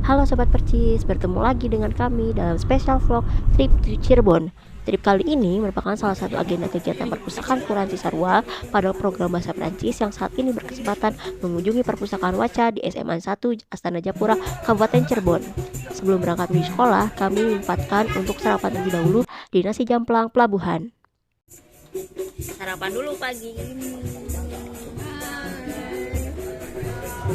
Halo Sobat Percis, bertemu lagi dengan kami dalam special vlog trip to Cirebon. Trip kali ini merupakan salah satu agenda kegiatan perpustakaan Kuranti Sarwa pada program Bahasa Perancis yang saat ini berkesempatan mengunjungi perpustakaan Waca di SMA 1 Astana Japura, Kabupaten Cirebon. Sebelum berangkat menuju sekolah, kami menyempatkan untuk sarapan terlebih dahulu di nasi jamplang pelabuhan. Sarapan dulu pagi ini.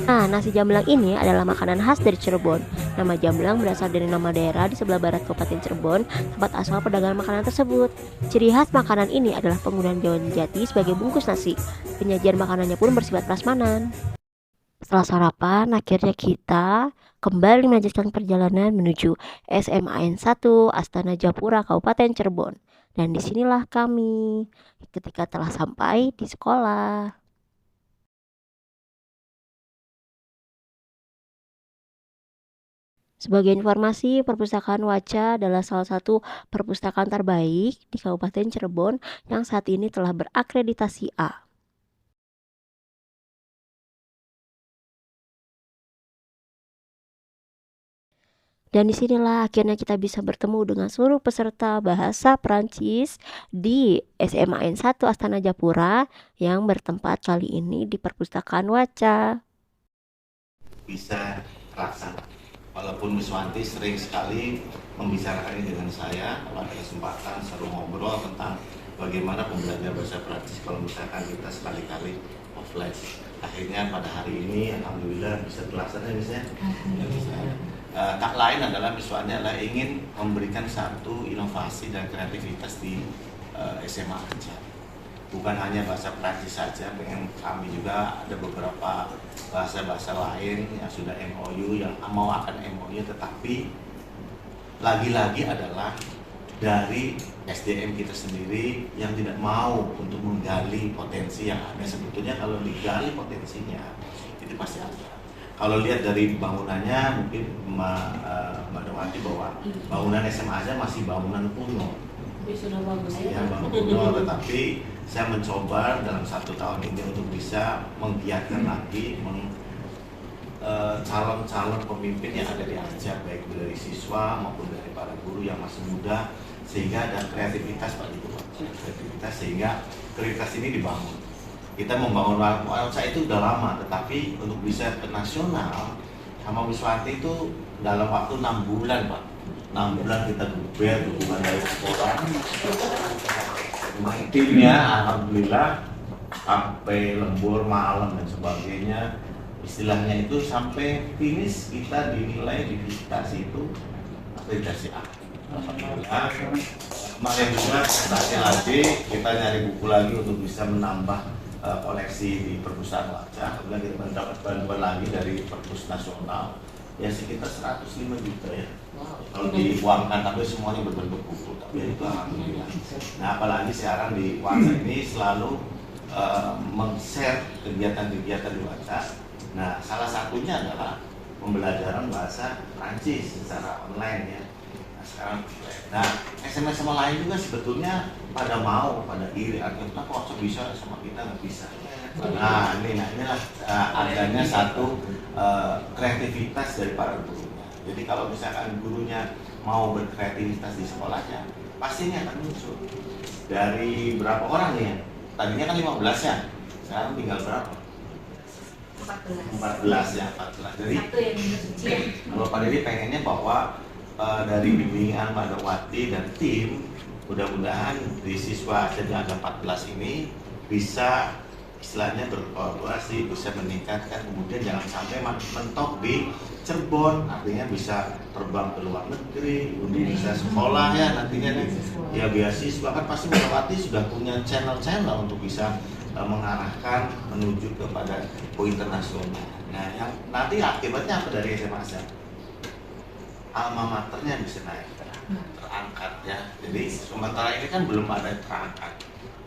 Nah, nasi jamblang ini adalah makanan khas dari Cirebon. Nama jamblang berasal dari nama daerah di sebelah barat Kabupaten Cirebon, tempat asal perdagangan makanan tersebut. Ciri khas makanan ini adalah penggunaan daun jati sebagai bungkus nasi. Penyajian makanannya pun bersifat prasmanan. Setelah sarapan, akhirnya kita kembali melanjutkan perjalanan menuju SMA N1 Astana Japura, Kabupaten Cirebon. Dan disinilah kami ketika telah sampai di sekolah. Sebagai informasi, Perpustakaan Waca adalah salah satu perpustakaan terbaik di Kabupaten Cirebon yang saat ini telah berakreditasi A. Dan disinilah akhirnya kita bisa bertemu dengan seluruh peserta bahasa Perancis di SMA N1 Astana Japura yang bertempat kali ini di Perpustakaan Waca. Bisa terlaksana. Walaupun Wiswanti sering sekali membicarakannya dengan saya, kalau ada kesempatan seru ngobrol tentang bagaimana pembelajaran bahasa Perancis kalau misalkan kita sekali-kali offline. Akhirnya pada hari ini, alhamdulillah bisa terlaksana misalnya. Tak lain adalah Wiswanti adalah ingin memberikan satu inovasi dan kreativitas di SMA aja. Bukan hanya bahasa Prancis saja, pengen kami juga ada beberapa bahasa-bahasa lain yang sudah MOU, yang mau akan MOU, tetapi lagi-lagi adalah dari SDM kita sendiri yang tidak mau untuk menggali potensi yang ada. Sebetulnya kalau digali potensinya itu pasti ada. Kalau lihat dari bangunannya mungkin Mbak Dewati bahwa bangunan SMA aja masih bangunan kuno. Sudah bagus Ya, bangun kuno, tetapi saya mencoba dalam 1 tahun ini untuk bisa menggiatkan lagi calon-calon pemimpin yang ada di Arja, baik dari siswa maupun dari para guru yang masih muda, sehingga ada kreativitas Pak Ibu, kreativitas sehingga kreativitas ini dibangun. Kita membangun Waca itu udah lama, tetapi untuk bisa ke nasional sama Wiswanti itu dalam waktu 6 bulan Pak. 6 bulan kita geber dukungan dari sekolah, timnya alhamdulillah sampai lembur malam dan sebagainya, istilahnya itu sampai finish kita dinilai di visitasi itu akreditasi A. Alhamdulillah kemarin juga prestasi lagi, kita nyari buku lagi untuk bisa menambah koleksi di perpustakaan Waca. Kemudian kita mendapat bantuan lagi dari Perpus Nasional ya sekitar 105 juta ya. Kalau diuangkan, tapi semuanya berbentuk buku, tapi itu alhamdulillah. Nah, apalagi sekarang di Waca ini selalu meng-share kegiatan-kegiatan di Waca. Nah, salah satunya adalah pembelajaran bahasa Prancis secara online ya. Nah, sekarang, nah SMA lain juga sebetulnya pada mau, pada iri, akhirnya kok bisa sama kita nggak bisa. Nah, inilah adanya satu kreativitas dari para gurunya. Jadi kalau misalkan gurunya mau berkreativitas di sekolahnya, pasti ini akan muncul. Dari berapa orang nih ya? Tadinya kan 15 ya, sekarang tinggal berapa? 14 ya, 14. Jadi kalau Pak Dedi pengennya bahwa dari bimbingan Mbak Dewati dan tim, mudah-mudahan di siswa jadi ada 14 ini bisa istilahnya berkolaborasi, bisa meningkatkan, kemudian jangan sampai mentok di Cirebon, artinya bisa terbang ke luar negeri, untuk bisa sekolah ya nantinya nih, ya beasiswa kan pasti Melewati sudah punya channel-channel untuk bisa mengarahkan menuju kepada go internasional. Nah, yang nanti akibatnya apa dari SMA Azhar? Alma maternya bisa naik, terangkat ya. Jadi sementara ini kan belum ada yang terangkat.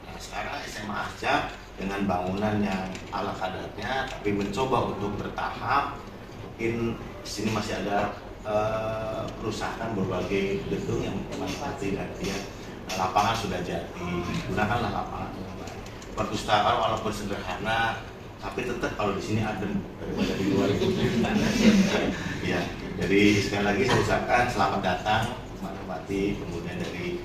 Nah, sekarang SMA Azhar dengan bangunan yang ala kadarnya, tapi mencoba untuk bertahap. Mungkin di sini masih ada perusahaan berbagai gedung yang memanfaatkan dia. Lapangan sudah jadi, gunakanlah lapangan dengan baik. Perpustakaan walaupun sederhana, tapi tetap kalau di sini adem daripada di luar itu. Ya, jadi Jadi sekali lagi saya ucapkan selamat datang menikmati, kemudian dari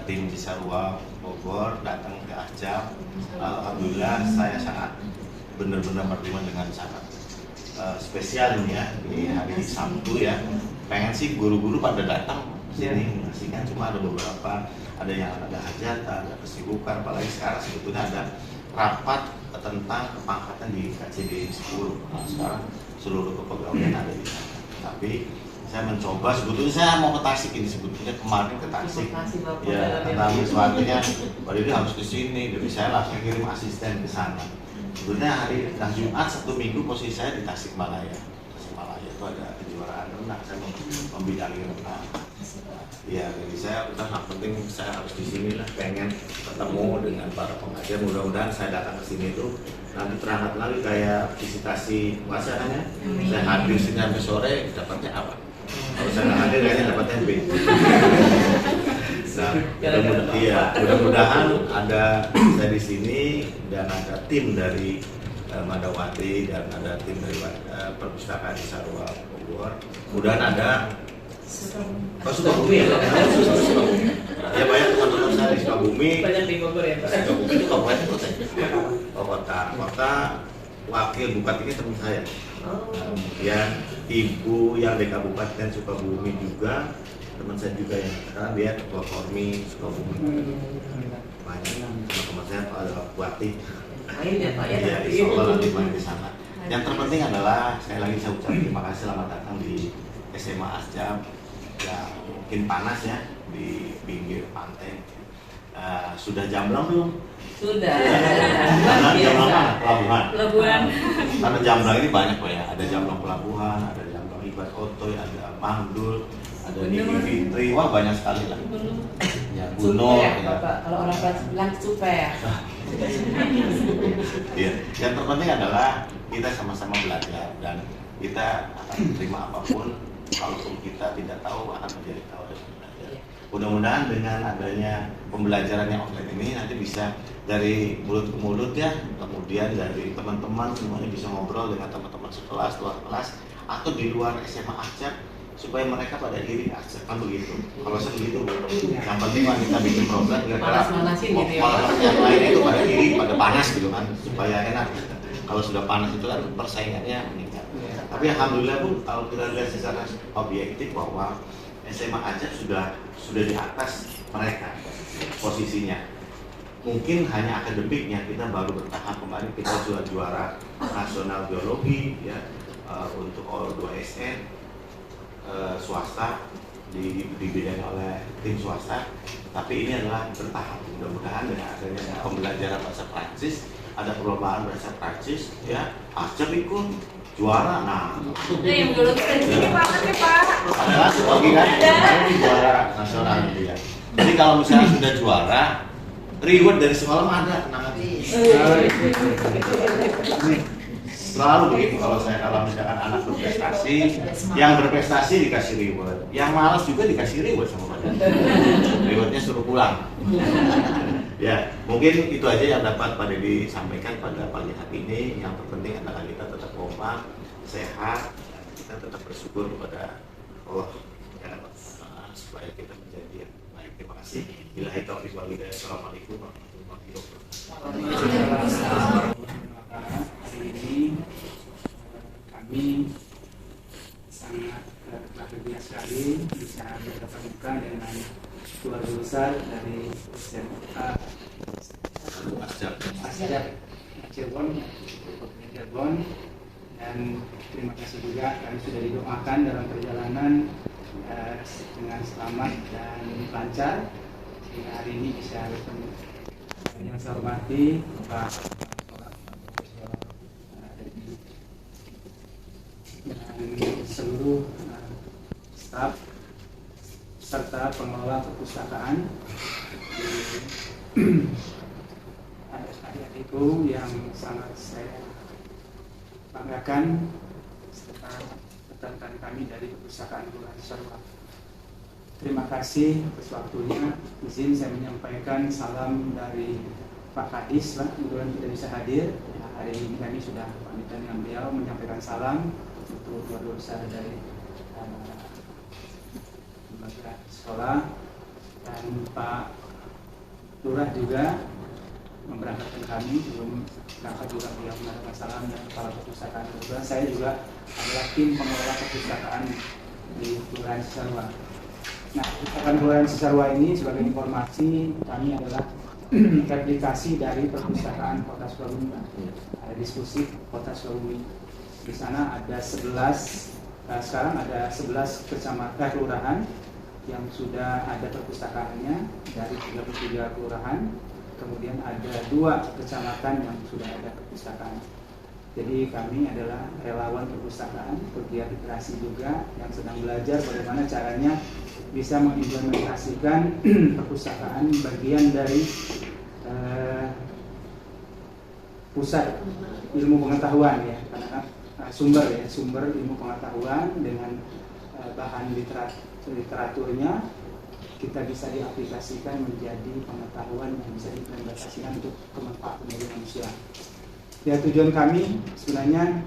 tim Cisarua Bogor datang ke Ajab. Alhamdulillah saya sangat benar-benar berterima dengan sangat spesial ini ya, di hari Sabtu ya. Pengen sih guru-guru pada datang sini menyaksikan, cuma ada beberapa, ada yang ada hajatan, ada kesibukan, apalagi sekarang sebetulnya ada rapat tentang kepangkatan di KCD 10. Nah, sekarang seluruh kepegawaian ada di sana. Tapi saya mencoba, sebetulnya saya mau ke Tasik ini, sebetulnya kemarin ke Tasik ya, tentang sesuatunya baru ini harus ke sini, jadi saya langsung kirim asisten ke sana. Sebetulnya hari Jumat Sabtu Minggu posisi saya di Tasikmalaya. Tasikmalaya itu ada kejuaraan renang, saya membidangi renang. Ya, jadi saya udah yang penting saya harus di sini lah, pengen ketemu dengan para pengajar. Mudah-mudahan saya datang ke sini tuh nanti terangkat lagi kayak visitasi puasanya. Saya hadir sini sampai sore, dapatnya apa? Kalau saya nggak hadir kayaknya dapatnya B. Nah, mudah-mudahan ada saya di sini dan ada tim dari Madawati dan ada tim dari perpustakaan Cisarua Bogor. Mudah-mudahan ada Sukabumi ya? Ya banyak teman-teman saya di Sukabumi. Banyak di Bogor ya Pak? Sukabumi itu kabupaten kota. Kota wakil bupatinya teman saya. Kemudian ibu yang di Kabupaten Sukabumi juga teman saya juga yang sekarang dia ketua Kormi Sukabumi. Banyak teman saya adalah bupati. Main ya Pak ya? Iya, insya Allah nanti main di sana. Yang terpenting adalah sekali lagi saya ucapkan terima kasih, selamat datang di SMA Ajab. Ya, mungkin panas ya di pinggir pantai. Sudah jamblang belum? Sudah. Jamblang mana? Pelabuhan. Karena jamblang ini banyak Pak ya. Ada jamblang pelabuhan, ada jamblang Ibat Otoy, ada Mandul, ada Nini Fitri. Wah banyak sekali lah. Ya, Gunung. Ya, Bapak. Kalau orang bilang super. Ya, yang terpenting adalah kita sama-sama belajar dan kita akan menerima apapun. Kalaupun kita tidak tahu akan menjadi tahu dan belajar. Mudah-mudahan dengan adanya pembelajaran yang online ini nanti bisa dari mulut ke mulut ya, kemudian dari teman-teman semuanya bisa ngobrol dengan teman-teman sekelas, luar kelas atau di luar SMA Ajab supaya mereka pada iri Ajab, kan begitu. Kalau saya begitu, yang penting kan kita bikin program kira-kira yang lain itu pada iri, pada panas gitu kan, supaya enak. Kalau sudah panas itu kan persaingannya meningkat. Tapi alhamdulillah pun kalau kita lihat secara objektif bahwa SMA Ajab sudah di atas mereka posisinya. Mungkin hanya akademiknya kita baru bertahap, kemarin kita sudah juara nasional biologi ya untuk O2SN swasta dibidangi oleh tim swasta. Tapi ini adalah bertahap. Mudah-mudahan dengan adanya pembelajaran bahasa Prancis, ada perlombaan bahasa Prancis ya, Ajab ikut juara. Nah, itu yang dulu ini banget ya Pak. adalah lagi kan ini juara nasional gitu ya. Jadi kalau misalnya sudah juara, reward dari sekolah ada, tenang aja. Selalu begitu kalau misalkan anak berprestasi, yang berprestasi dikasih reward, yang malas juga dikasih reward sama badan. Rewardnya suruh pulang. Ya, mungkin itu aja yang dapat Pak Dedi sampaikan pada pagi hari ini. Yang terpenting adalah kita tetap kompak, sehat, kita tetap bersyukur kepada Allah ya, supaya kita menjadi yang baik. Terima kasih. Billahi taufiq wal hidayah. Assalamualaikum warahmatullahi wabarakatuh. Hari ini kami sangat bahagia sekali bisa bertatap muka dengan keluarga besar dari SMA Ajab Cirebon, dan terima kasih juga kami sudah didoakan dalam perjalanan dengan selamat dan lancar sehingga hari ini bisa bertemu. Yang saya hormati Pak dan seluruh staf serta pengelola perpustakaan di adik-adikku yang sangat saya banggakan serta rekan-rekan kami dari perpustakaan Kelurahan Cisarua. Terima kasih atas waktunya. Izin saya menyampaikan salam dari Pak Kadis, Pak. Kebetulan tidak bisa hadir. Ya, hari ini kami sudah pamitan dengan beliau menyampaikan salam untuk keluarga besar dari lembaga sekolah, dan Pak Lurah juga memberangkatkan kami, belum berangkat juga beliau mendapat salam dan kepala perpustakaan. Kebetulan saya juga adalah tim pengelola perpustakaan di Kelurahan Cisarua. Nah, perpustakaan Kelurahan Cisarua ini sebagai informasi, kami adalah replikasi dari perpustakaan Kota Sukabumi. Ada diskusi Kota Sukabumi. Di sana ada 11, sekarang ada 11 kecamatan kelurahan yang sudah ada perpustakaannya dari 33 kelurahan. Kemudian ada 2 kecamatan yang sudah ada perpustakaan. Jadi kami adalah relawan perpustakaan, pegiat literasi juga yang sedang belajar bagaimana caranya bisa mengimplementasikan perpustakaan bagian dari pusat ilmu pengetahuan ya, karena sumber ilmu pengetahuan dengan bahan literaturnya kita bisa diaplikasikan menjadi pengetahuan yang bisa diimplementasikan untuk kemanfaatan bagi manusia. Ya, tujuan kami sebenarnya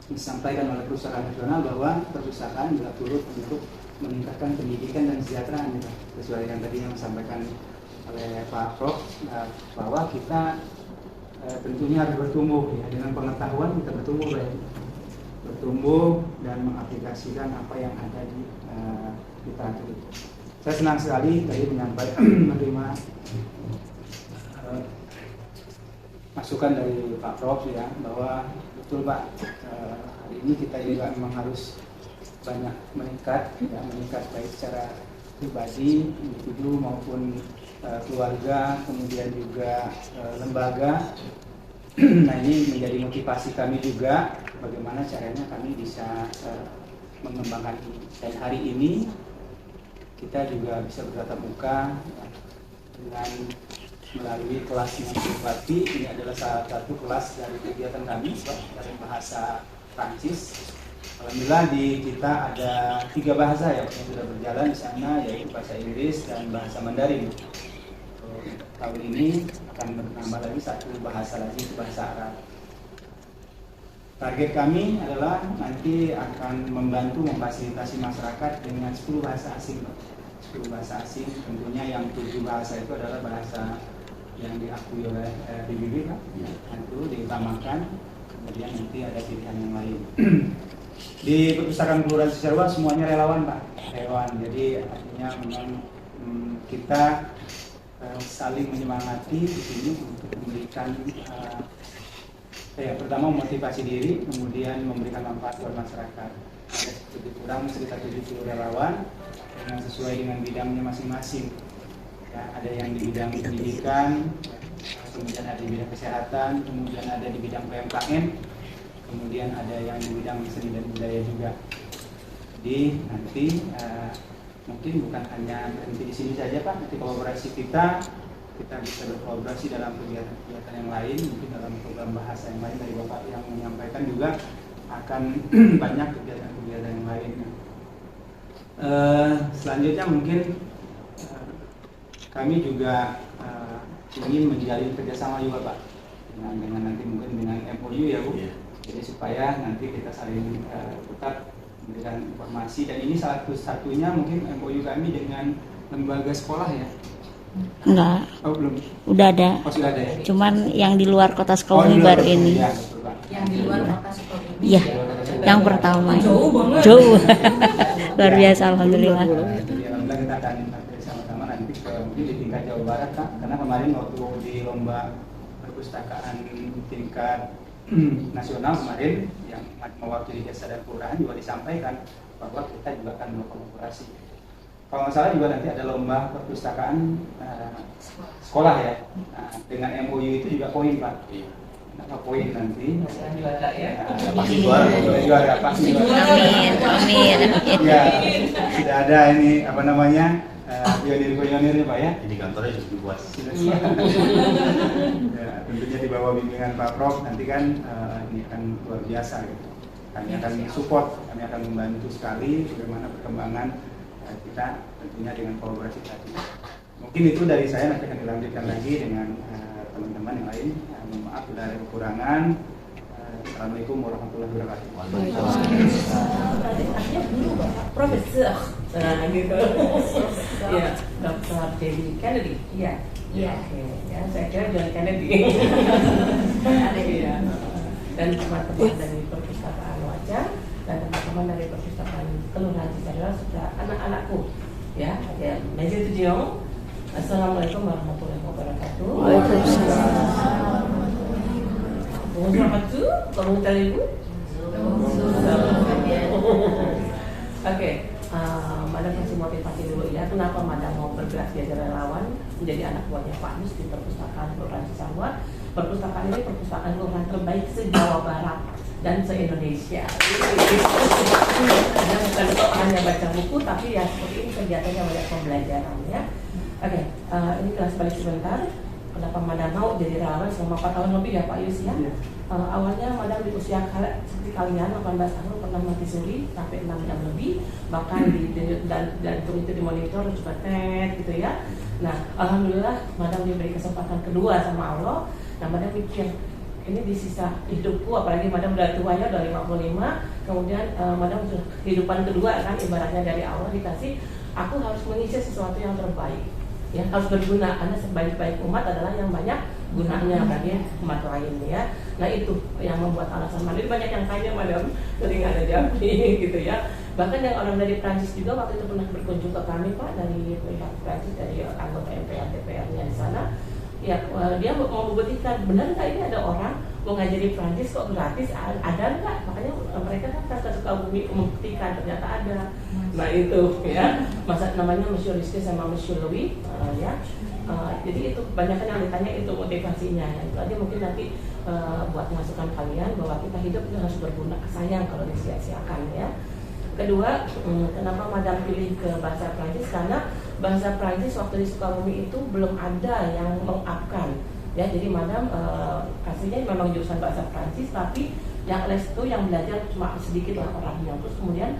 disampaikan oleh Perpustakaan Nasional bahwa perpustakaan juga turut untuk meningkatkan pendidikan dan kesejahteraan gitu. Sesuai yang tadi yang disampaikan oleh Pak Prof, bahwa kita tentunya harus bertumbuh ya, dengan pengetahuan kita bertumbuh dan mengaplikasikan apa yang ada di literatur itu. Saya senang sekali tadi menyampaikan menerima masukan dari Pak Prof ya, bahwa betul Pak, hari ini kita juga memang harus banyak meningkat baik secara pribadi, individu maupun keluarga, kemudian juga lembaga. Nah, ini menjadi motivasi kami juga bagaimana caranya kami bisa mengembangkan ini. Dan hari ini kita juga bisa bertatap muka dengan melalui kelas Bupati. Ini adalah salah satu kelas dari kegiatan kami dari bahasa Prancis. Alhamdulillah di kita ada 3 bahasa ya yang sudah berjalan di sana, yaitu bahasa Inggris dan bahasa Mandarin. Tahun ini akan bertambah lagi 1 bahasa lagi, bahasa Arab. Target kami adalah nanti akan membantu memfasilitasi masyarakat dengan 10 bahasa asing. 10 bahasa asing, tentunya yang 7 bahasa itu adalah bahasa yang diakui oleh PBB, Pak. Itu diutamakan, kemudian nanti ada pilihan yang lain. Di Perpustakaan Kelurahan Cisarua semuanya relawan, Pak. Relawan, jadi artinya memang kita saling menyemangati di sini untuk memberikan pertama memotivasi diri, kemudian memberikan manfaat buat masyarakat. Ada lebih kurang sekitar 70 relawan yang sesuai dengan bidangnya masing-masing. Ya, ada yang di bidang pendidikan, kemudian ada di bidang kesehatan, kemudian ada di bidang PMKM, kemudian ada yang di bidang seni dan budaya juga. Jadi nanti mungkin bukan hanya berhenti di sini saja Pak, nanti kolaborasi kita bisa berkolaborasi dalam kegiatan-kegiatan yang lain, mungkin dalam program bahasa yang lain dari Bapak yang menyampaikan juga akan banyak kegiatan-kegiatan yang lain. Selanjutnya mungkin kami juga ingin menjalin kerjasama juga Pak dengan nanti mungkin dengan MOU ya Bu, jadi supaya nanti kita saling tetap memberikan informasi, dan ini satu-satunya mungkin MOU kami dengan lembaga sekolah ya. Enggak. Oh belum. Udah ada. Oh sudah ada ya. Cuman yang di luar Kota Sukabumi baru ini. Ya, betul, Pak. Yang di luar Kota Sukabumi. Iya. Yang pertama. Jauh banget. Jauh. Luar biasa, alhamdulillah. Jadi alhamdulillah kita akan sama-sama nanti mungkin di tingkat Jawa Barat Kak, karena kemarin waktu di lomba perpustakaan tingkat nasional kemarin yang mewakili desa dan kelurahan juga disampaikan bahwa kita juga akan berkolaborasi. Kalau nggak salah juga nanti ada lomba perpustakaan sekolah ya. Nah, dengan MOU itu juga poin Pak. Nah, poin nanti. Juara ya. Pasti juara, pasti juara. Amin. Ya, sudah ada ini apa namanya pionir-pionirnya Pak ya. Ini kantornya sudah dibuat. Ya, tentunya di bawah bimbingan Pak Prof nanti kan ini akan luar biasa gitu. Kami akan support, kami akan membantu sekali bagaimana perkembangan kita tentunya dengan kolaborasi tadi. Mungkin itu dari saya, nanti akan dilanjutkan lagi dengan teman-teman yang lain. Mohon maaf bila ada kekurangan. Assalamualaikum warahmatullahi wabarakatuh. Waalaikumsalam. Profesor. Nah, gitu. Ya, Dr. Debbie Kennedy. Iya. Iya. Ya, saya kira John Kennedy. Iya. Dan teman-teman dari perpustakaan Wajah dan teman-teman dari perpustakaan Kelurahan Cisarua serta anak-anakku. Ya, Major Tujiong. Assalamualaikum warahmatullahi wabarakatuh. Waalaikumsalam. Bonjour à tous, comment allez-vous? Oke, Madam kasih motivasi dulu ya. Kenapa Madam mau bergerak jadi relawan menjadi anak buahnya Pak Yus di perpustakaan Kelurahan Cisarua? Perpustakaan ini perpustakaan kelurahan terbaik se-Jawa Barat dan se-Indonesia. Jadi bukan kok hanya baca buku, tapi ya seperti ini kegiatannya banyak pembelajaran ya. Oke, ini kelas balik sebentar. Kenapa Madam mau jadi relawan selama 4 tahun lebih ya Pak Yus ya? Awalnya Madam di usia seperti kalian 18 tahun pernah mati suri sampai 6 jam lebih, bahkan dan itu dimonitor juga TED gitu ya. Nah, alhamdulillah Madam diberi kesempatan kedua sama Allah. Nah, Madam pikir ini di sisa hidupku, apalagi Madam udah tuanya udah 55, kemudian Madam sudah kehidupan kedua kan ibaratnya dari Allah dikasih, aku harus mengisi sesuatu yang terbaik. Ya, harus berguna, karena sebaik-baik umat adalah yang banyak gunanya bagi umat lain ya. Nah itu yang membuat alasan Madam. Banyak yang tanya Madam, jadi nggak ada jawab gitu ya. Bahkan yang orang dari Prancis juga waktu itu pernah berkunjung ke kami Pak, dari pihak Prancis, dari anggota MPR DPR-nya di sana. Ya, dia mau membuktikan benar nggak ini ada orang mau ngajari Prancis kok gratis, ada nggak? Makanya mereka kan suka bumi membuktikan ternyata ada. Nah itu ya, masa namanya Monsieur Rizky sama Monsieur Louis ya. Jadi itu banyak yang ditanya itu motivasinya. Itu aja mungkin nanti buat masukan kalian bahwa kita hidup itu harus berguna. Sayang kalau disia-siakan ya. Kedua, kenapa Madam pilih ke bahasa Prancis? Karena bahasa Prancis waktu di Sukabumi itu belum ada yang mengupkan. Ya, jadi Madam aslinya memang jurusan bahasa Prancis, tapi yang les itu yang belajar cuma sedikit lah orangnya. Terus kemudian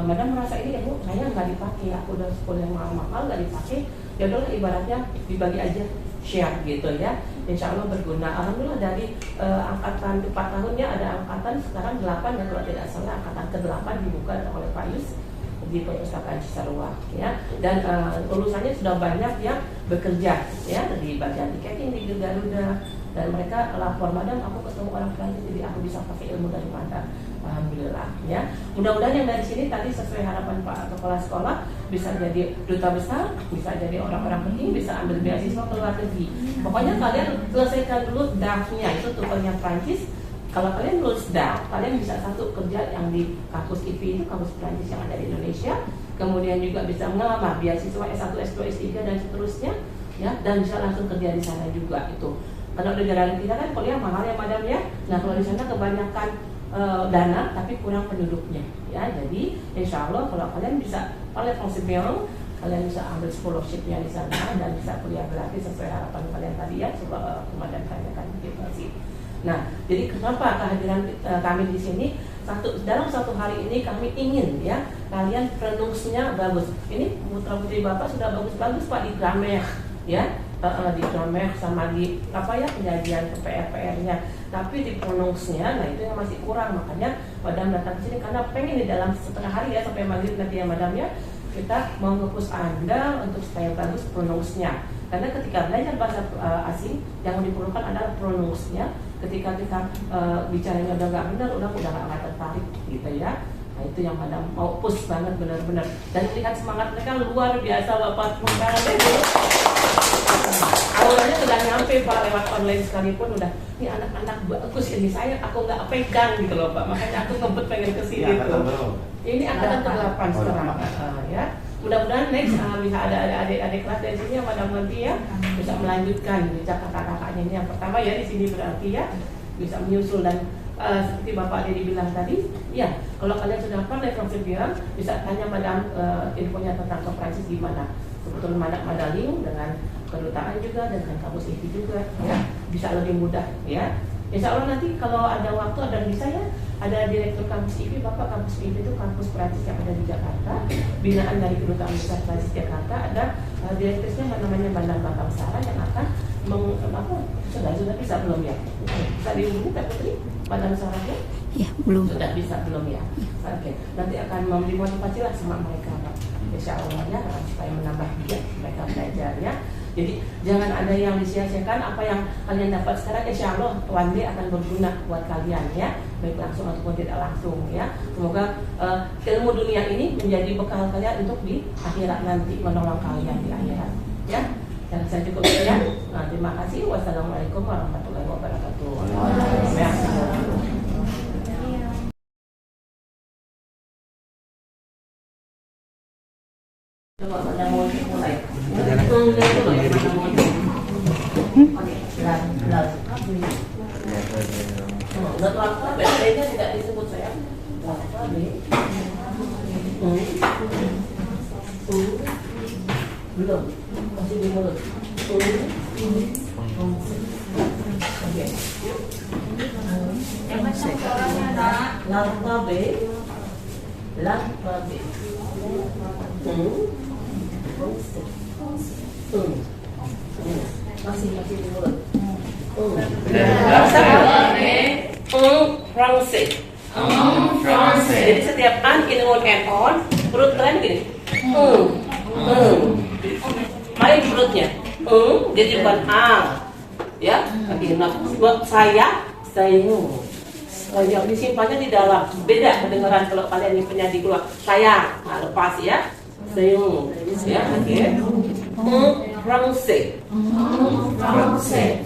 Madam merasa ini ilmu saya nggak dipakai, aku udah sekolah yang mahal-mahal nggak dipakai. Ya udahlah ibaratnya dibagi aja, share gitu ya. Insya Allah berguna. Alhamdulillah dari angkatan 4 tahunnya ada angkatan sekarang 8 dan kalau tidak salah angkatan ke-8 dibuka oleh Pak Yus di perpustakaan Cisarua ya. Dan lulusannya sudah banyak yang bekerja ya di bagian tiketing di Garuda, dan mereka lapor, Madam aku ketemu orang Prancis jadi aku bisa pakai ilmu dari Madam. Alhamdulillah ya. Mudah-mudahan yang dari sini tadi sesuai harapan Pak kepala sekolah bisa jadi duta besar, bisa jadi orang-orang penting, bisa ambil beasiswa ke luar negeri. Pokoknya kalian selesaikan dulu DAF-nya, itu tukernya Prancis. Kalau kalian lulus DAF, kalian bisa satu kerja yang di kampus IP itu, kampus Prancis yang ada di Indonesia. Kemudian juga bisa mengelamar beasiswa S1, S2, S3 dan seterusnya ya, dan bisa langsung kerja di sana juga itu. Kalau di negara kita kan kuliah mahal ya Madam ya. Nah kalau di sana kebanyakan dana tapi kurang penduduknya ya. Jadi insya Allah kalau kalian bisa oleh Fonsibel, kalian bisa ambil scholarship-nya di sana dan bisa kuliah gratis sesuai harapan kalian tadi ya. Coba Madam tanyakan gitu. Nah, jadi kenapa kehadiran kami di sini? Dalam satu hari ini kami ingin ya kalian pronunciasinya bagus. Ini putra putri Bapak sudah bagus-bagus Pak di grammar ya. Di grammar sama di apa ya penyajian PR-nya, tapi di pronounce-nya, nah itu yang masih kurang. Makanya Madam datang ke sini karena pengen di dalam setengah hari ya sampai maghrib nanti ya Madam ya, kita mau nge-push Anda untuk supaya bagus pronounce-nya. Karena ketika belajar bahasa asing yang diperlukan adalah pronounce-nya. Ketika kita bicaranya udah nggak benar, udah nggak tertarik gitu ya. Nah itu yang Madam mau push banget benar-benar. Dan lihat semangat mereka luar biasa Bapak awalnya sudah nyampe Pak lewat online sekalipun udah ini anak-anak bagus ini saya aku nggak pegang gitu loh Pak, makanya aku ngebet pengen kesini tuh. Ini angkatan ke-8 sekarang ya. Mudah-mudahan next bisa ada adik-adik kelas dari sini yang Madam nanti ya bisa melanjutkan bisa kakak-kakaknya ini yang pertama ya di sini berarti ya bisa menyusul dan seperti Bapak Dedi bilang tadi ya kalau kalian sudah pandai bilang bisa tanya Madam infonya tentang ke Prancis gimana. Sebetulnya Madaling dengan kedutaan juga dengan kampus IT juga ya bisa lebih mudah ya. Insya Allah nanti kalau ada waktu ada bisa ya ada direktur kampus IP Bapak. Kampus IP itu kampus Prancis yang ada di Jakarta, binaan dari kedutaan besar Prancis Jakarta. Ada direkturnya namanya Bandang Batam Sarah yang akan sudah bisa belum ya? Bisa dihubungi Pak Putri? Madam Sarahnya? Ya, belum. Sudah bisa belum ya? Oke, nanti akan memberi motivasi lah sama mereka Pak. Insya Allah ya, supaya menambah giat mereka belajarnya. Jadi jangan ada yang disia-siakan. Apa yang kalian dapat sekarang, insya Allah one day akan berguna buat kalian ya, baik langsung ataupun tidak langsung ya. Semoga ilmu dunia ini menjadi bekal kalian untuk di akhirat nanti, menolong kalian di akhirat ya. Dan saya cukup sekian. Nah, terima kasih. Wassalamualaikum warahmatullahi wabarakatuh. Coba pada mau mulai. Bedanya tidak disebut saya. Belum, masih di mulut. Oke. Lamba B. Masih di mulut. Francais. Jadi setiap an ini on and on, perut kalian gini. Main perutnya. Jadi bukan ang. Ya, oke. Nah, buat saya. Yang disimpannya di dalam. Beda kedengaran kalau kalian yang penyanyi keluar. Saya. Nah, lepas ya. Ya, oke. Francais.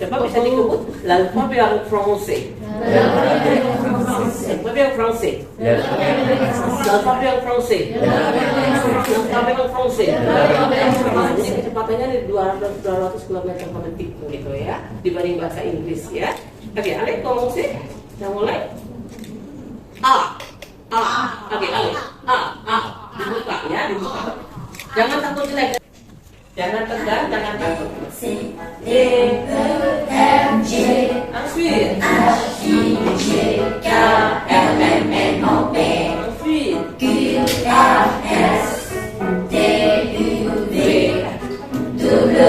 Coba bisa dikebut. L'alphabet yang Francais. L'alphabet yang Francais. L'alphabet yang Francais. L'alphabet yang Francais. Ini kecepatannya di 200 km per detik gitu ya, dibanding bahasa Inggris ya. Oke, Ale, commencer. Kita mulai. A. Oke, Ale. A. Dibuka ya, dibuka. Jangan takut jelek. Jangan tegang, jangan takut. C, D, E, F, G, ensuite H, I, J, K, L, M, N, O, P, ensuite Q, R, S, T, U, V, W,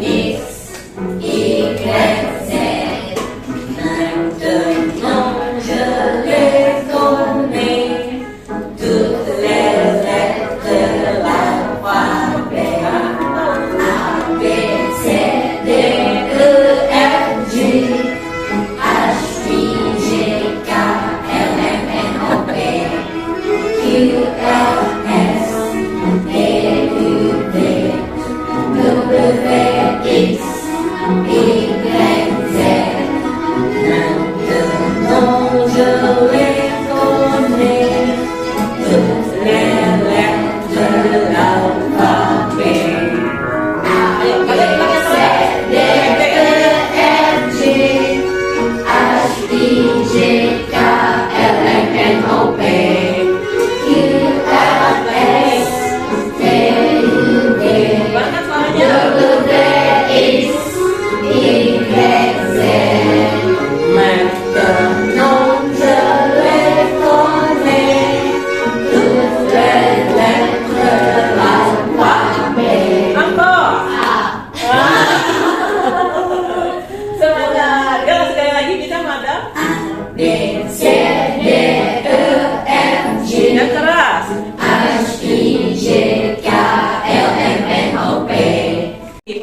X, Y, Z. Maintenant je les connais, toutes les lettres de l'alphabet.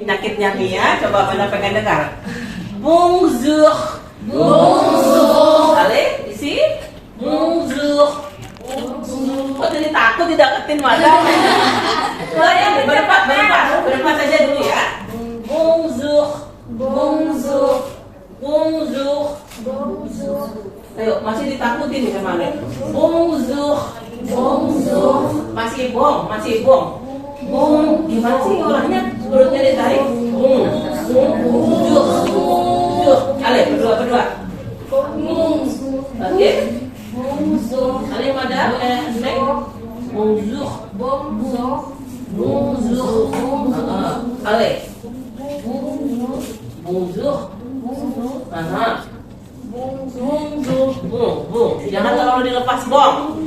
Penyakitnya Mia, coba pada pengen dengar. Bonjour. Allez, ici. Bonjour. Kok jadi takut dideketin madam? Ya, berempat saja dulu ya. Bonjour. Ayo, masih ditakutin nih sama Ale. Bonjour. Masih bong. Bong, gimana sih orangnya? Perutnya ditarik. Ale, berdua. Oke. Ale pada next. Bonjour. Ale. Bonjour. Jangan terlalu dilepas bong.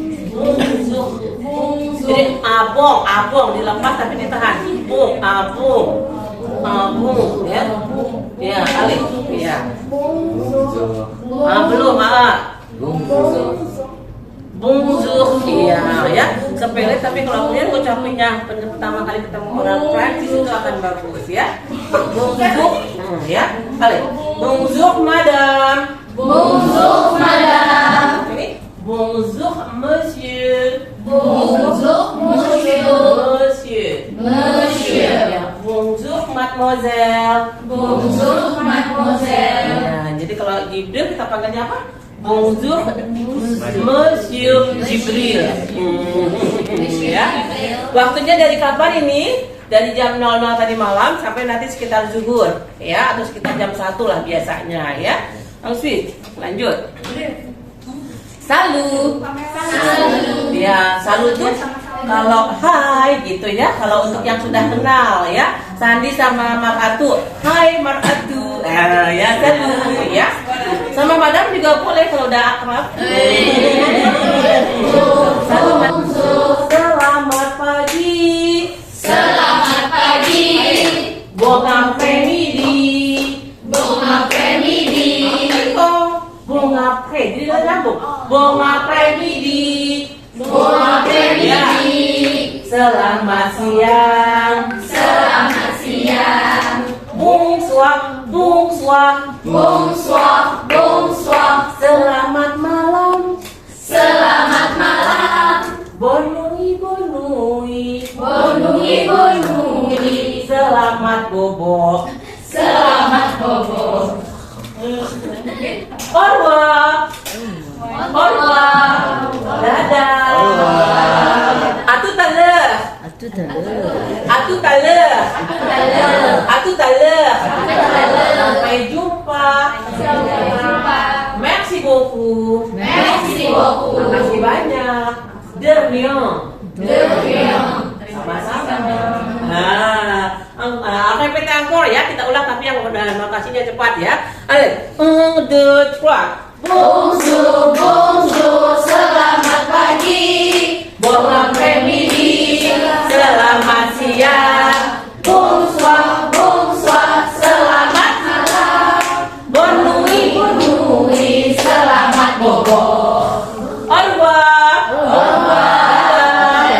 Jadi abong dilepas tapi ditahan. Abong. Bung, ya. Ya, alif. Ya. Belum, Bonjour, iya ya, sepele tapi kalau kemudian ucapinnya pertama kali ketemu orang Prancis itu akan bagus ya. Bonjour, ya, balik. Bonjour madame. Bonjour madame. Ini bonjour monsieur. Bonjour monsieur. Monsieur. Monsieur. Ya, bonjour mademoiselle. Bonjour mademoiselle. Ya, jadi kalau Jibril kita panggilnya apa? Bonjour Monsieur Jibril. Ya. Waktunya dari kapan ini? Dari jam 00 tadi malam sampai nanti sekitar zuhur ya, atau sekitar jam 1 lah biasanya ya. Langsung lanjut. Salut. Ya, salut tuh kalau hai gitu ya. Kalau untuk yang sudah kenal ya, Sandi sama Maratu. Hai Maratu. Ya, salut ya. Sama madam juga boleh kalau udah akrab. Selamat pagi. Selamat pagi. Bon après-midi. Bon après-midi. Bon après. Jadi kita nyambung. Bon après-midi. Bon après-midi. Selamat siang. Selamat siang. Bonsoir. Bonsoir. Bonsoir. Bonsoir. Selamat malam. Selamat malam. Bonne nuit, bonne nuit. Bonne nuit, bonne nuit. Selamat bobo. Selamat bobo. Au revoir. Au revoir. Dadah. À tout à l'heure. À tout à l'heure. À tout à l'heure. À tout à l'heure. Sampai jumpa. Sampai jumpa. Merci beaucoup. Merci beaucoup. Terima kasih banyak. De rien. De rien. Sama-sama. Répétez encore ya, kita ulang tapi yang notasinya cepat ya. Allez, 1, 2, 3. Bonjour, bonjour, selamat pagi. Bon après-midi, selamat siang. Bonsoir, bonsoir, selamat malam. Bonne nuit, selamat bobo. Au revoir. Au revoir.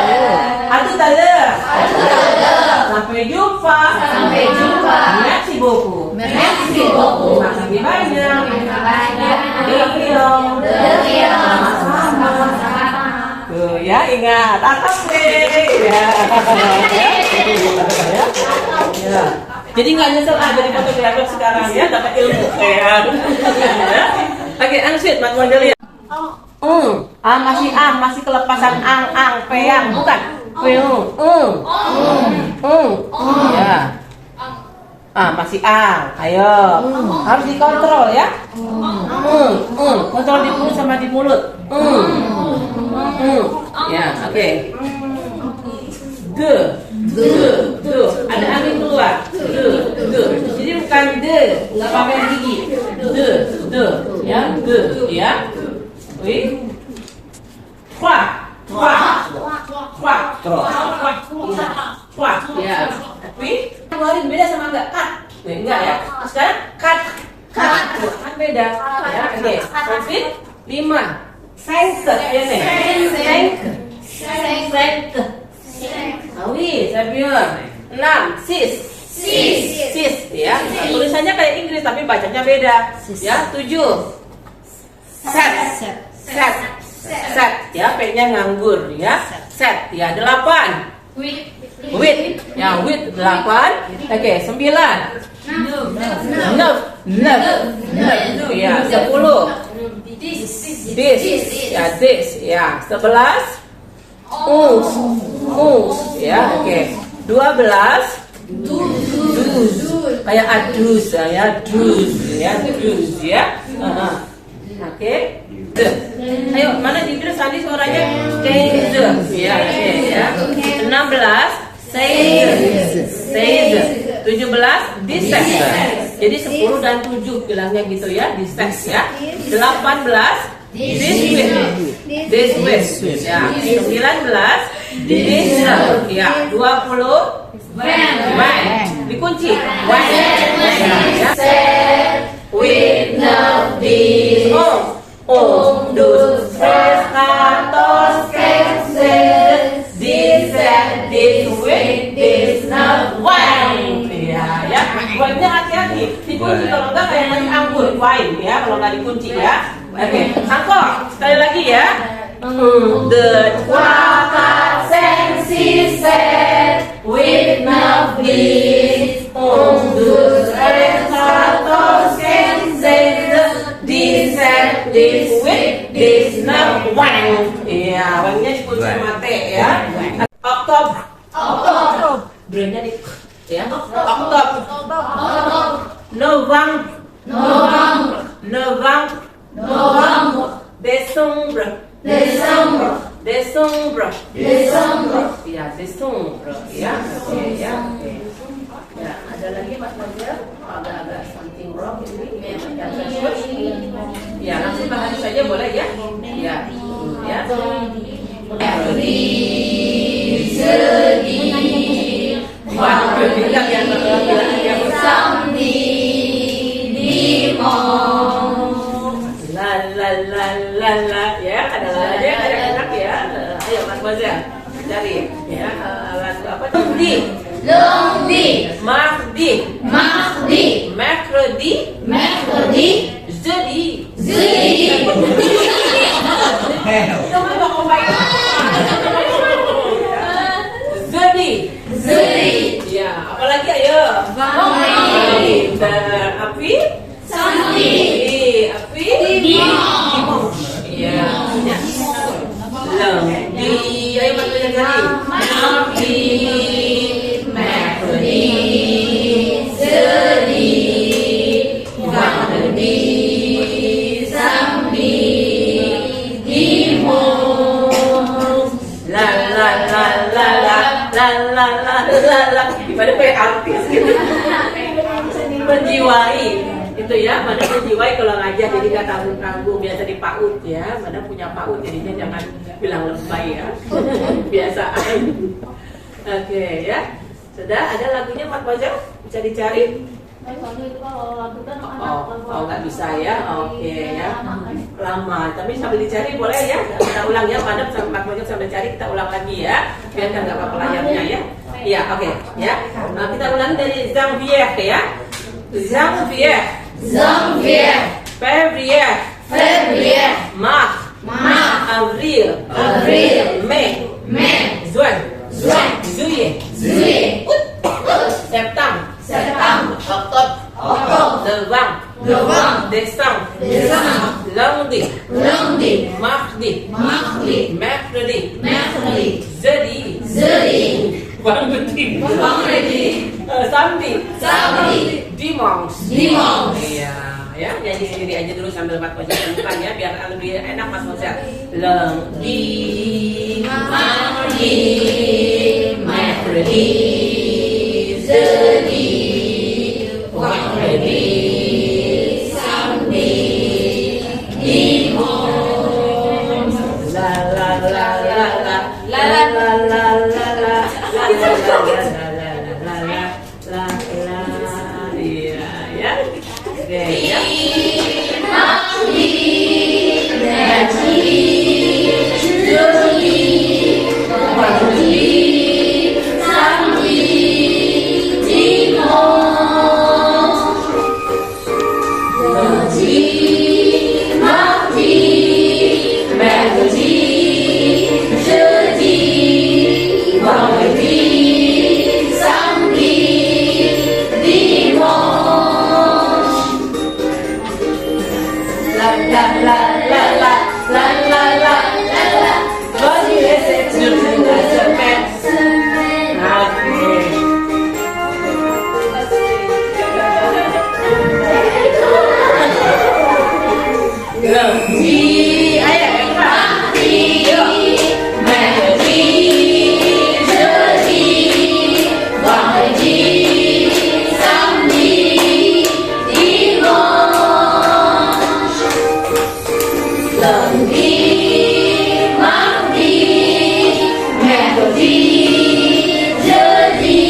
À tout à l'heure. À tout à l'heure. Sampai jumpa. Sampai jumpa. Merci beaucoup. Merci beaucoup. Terima kasih banyak. Terima banyak. Sama-sama. Tuh ya, ingat akapre ya. Ya. Jadi nggak nyesel jadi fotografer sekarang ya, dapat ilmu ya. Oke, answer Mat Mondelia. Masih kelepasan ang, peang, bukan. Peung, ya. Masih ang, ayo. Harus dikontrol ya. Kontrol di mulut sama di mulut. Ya, oke. De. Ada angin keluar. De. Jadi bukan de, nggak pakai gigi. De. Ya, de. Ya. Wih. Kuah. Ya. Wih. Keluarin beda sama enggak? Cut. Enggak ya. Sekarang cut. Kan beda. Ya, oke. Profit 5. Senke ya nih. Senke. Awi, saya bilang 6. Sis. Ya. Tulisannya kayak Inggris tapi bacanya beda. Ya, 7. Set. Ya, P-nya nganggur ya. Set. Ya, 8. Wit. Ya, wit 8. Oke, 9. Nuf. Itu ya, 10. This. Ya, 11. Ya, oke. 12. Kayak adus ya, dus ya. Oke. Ayo, mana Jibril tadi suaranya? Ya, ya. 16. Seize. 17. Disek. Jadi 10 dan 7 bilangnya gitu ya, disek ya. 18. This ya. 19. Ya. 20. Van. dikunci. When with love this dus tres katos kenses this and this with this love wine. Ya, wine-nya hati-hati dikunci, kalau enggak kayak main anggur wine ya, kalau nggak dikunci ya. Oke, angkor sekali lagi ya. The wakat sensi set with love this dus tres katos kenses this and this with this love wine. Iya, wine-nya dikunci mate ya. Oktober. Brandnya di ya. Oktober. November. Desember. Ya, Desember ya. Oke ya. Ya, ada lagi Mas Fajar, agak-agak something wrong ini. Ya, langsung bahas saja boleh ya. Ya. Ya. Sedih. Wah, bilang yang la ya, ada lagunya ada enak ya. Ayo Mas Fajar cari ya lagu apa? Lundi, mardi, mercredi, jeudi. Jeudi. Ya, apalagi ayo. Api. Ya. Lundi, ayo Mas Fajar cari. Mercredi, jeudi, vendredi, samedi, dimanche. La. Gimana kayak artis gitu. Menjiwai itu ya, mana menjiwai kalau ngajar jadi nggak tanggung-tanggung, biasa di PAUD ya, mana punya PAUD jadinya jangan bilang lebay ya. Biasa aja. Oke ya. Sudah ada lagunya Mas Fajar, bisa dicari. Nggak bisa ya. Oke ya. Lama, tapi sambil dicari boleh ya. Kita ulang ya, Madam sama Mas Fajar sambil cari, kita ulang lagi ya. Biar kan nggak apa-apa layarnya ya. Iya, oke ya. Nah, kita ulang dari Janvier ya. Janvier, Février, Mars, Avril, Mai, Juin, Juillet, Août, Septembre, Octobre, Novembre, Décembre, Lundi, Mardi, Mercredi, Jeudi, Vendredi, Samedi, Dimanche. Iya, ya, nyanyi sendiri aja dulu sambil Mas Fajar depan ya, biar lebih enak Mas Fajar. Lundi, Mardi, Mercredi, Jeudi, Vendredi, Samedi, Dimanche. Vendredi, jeudi,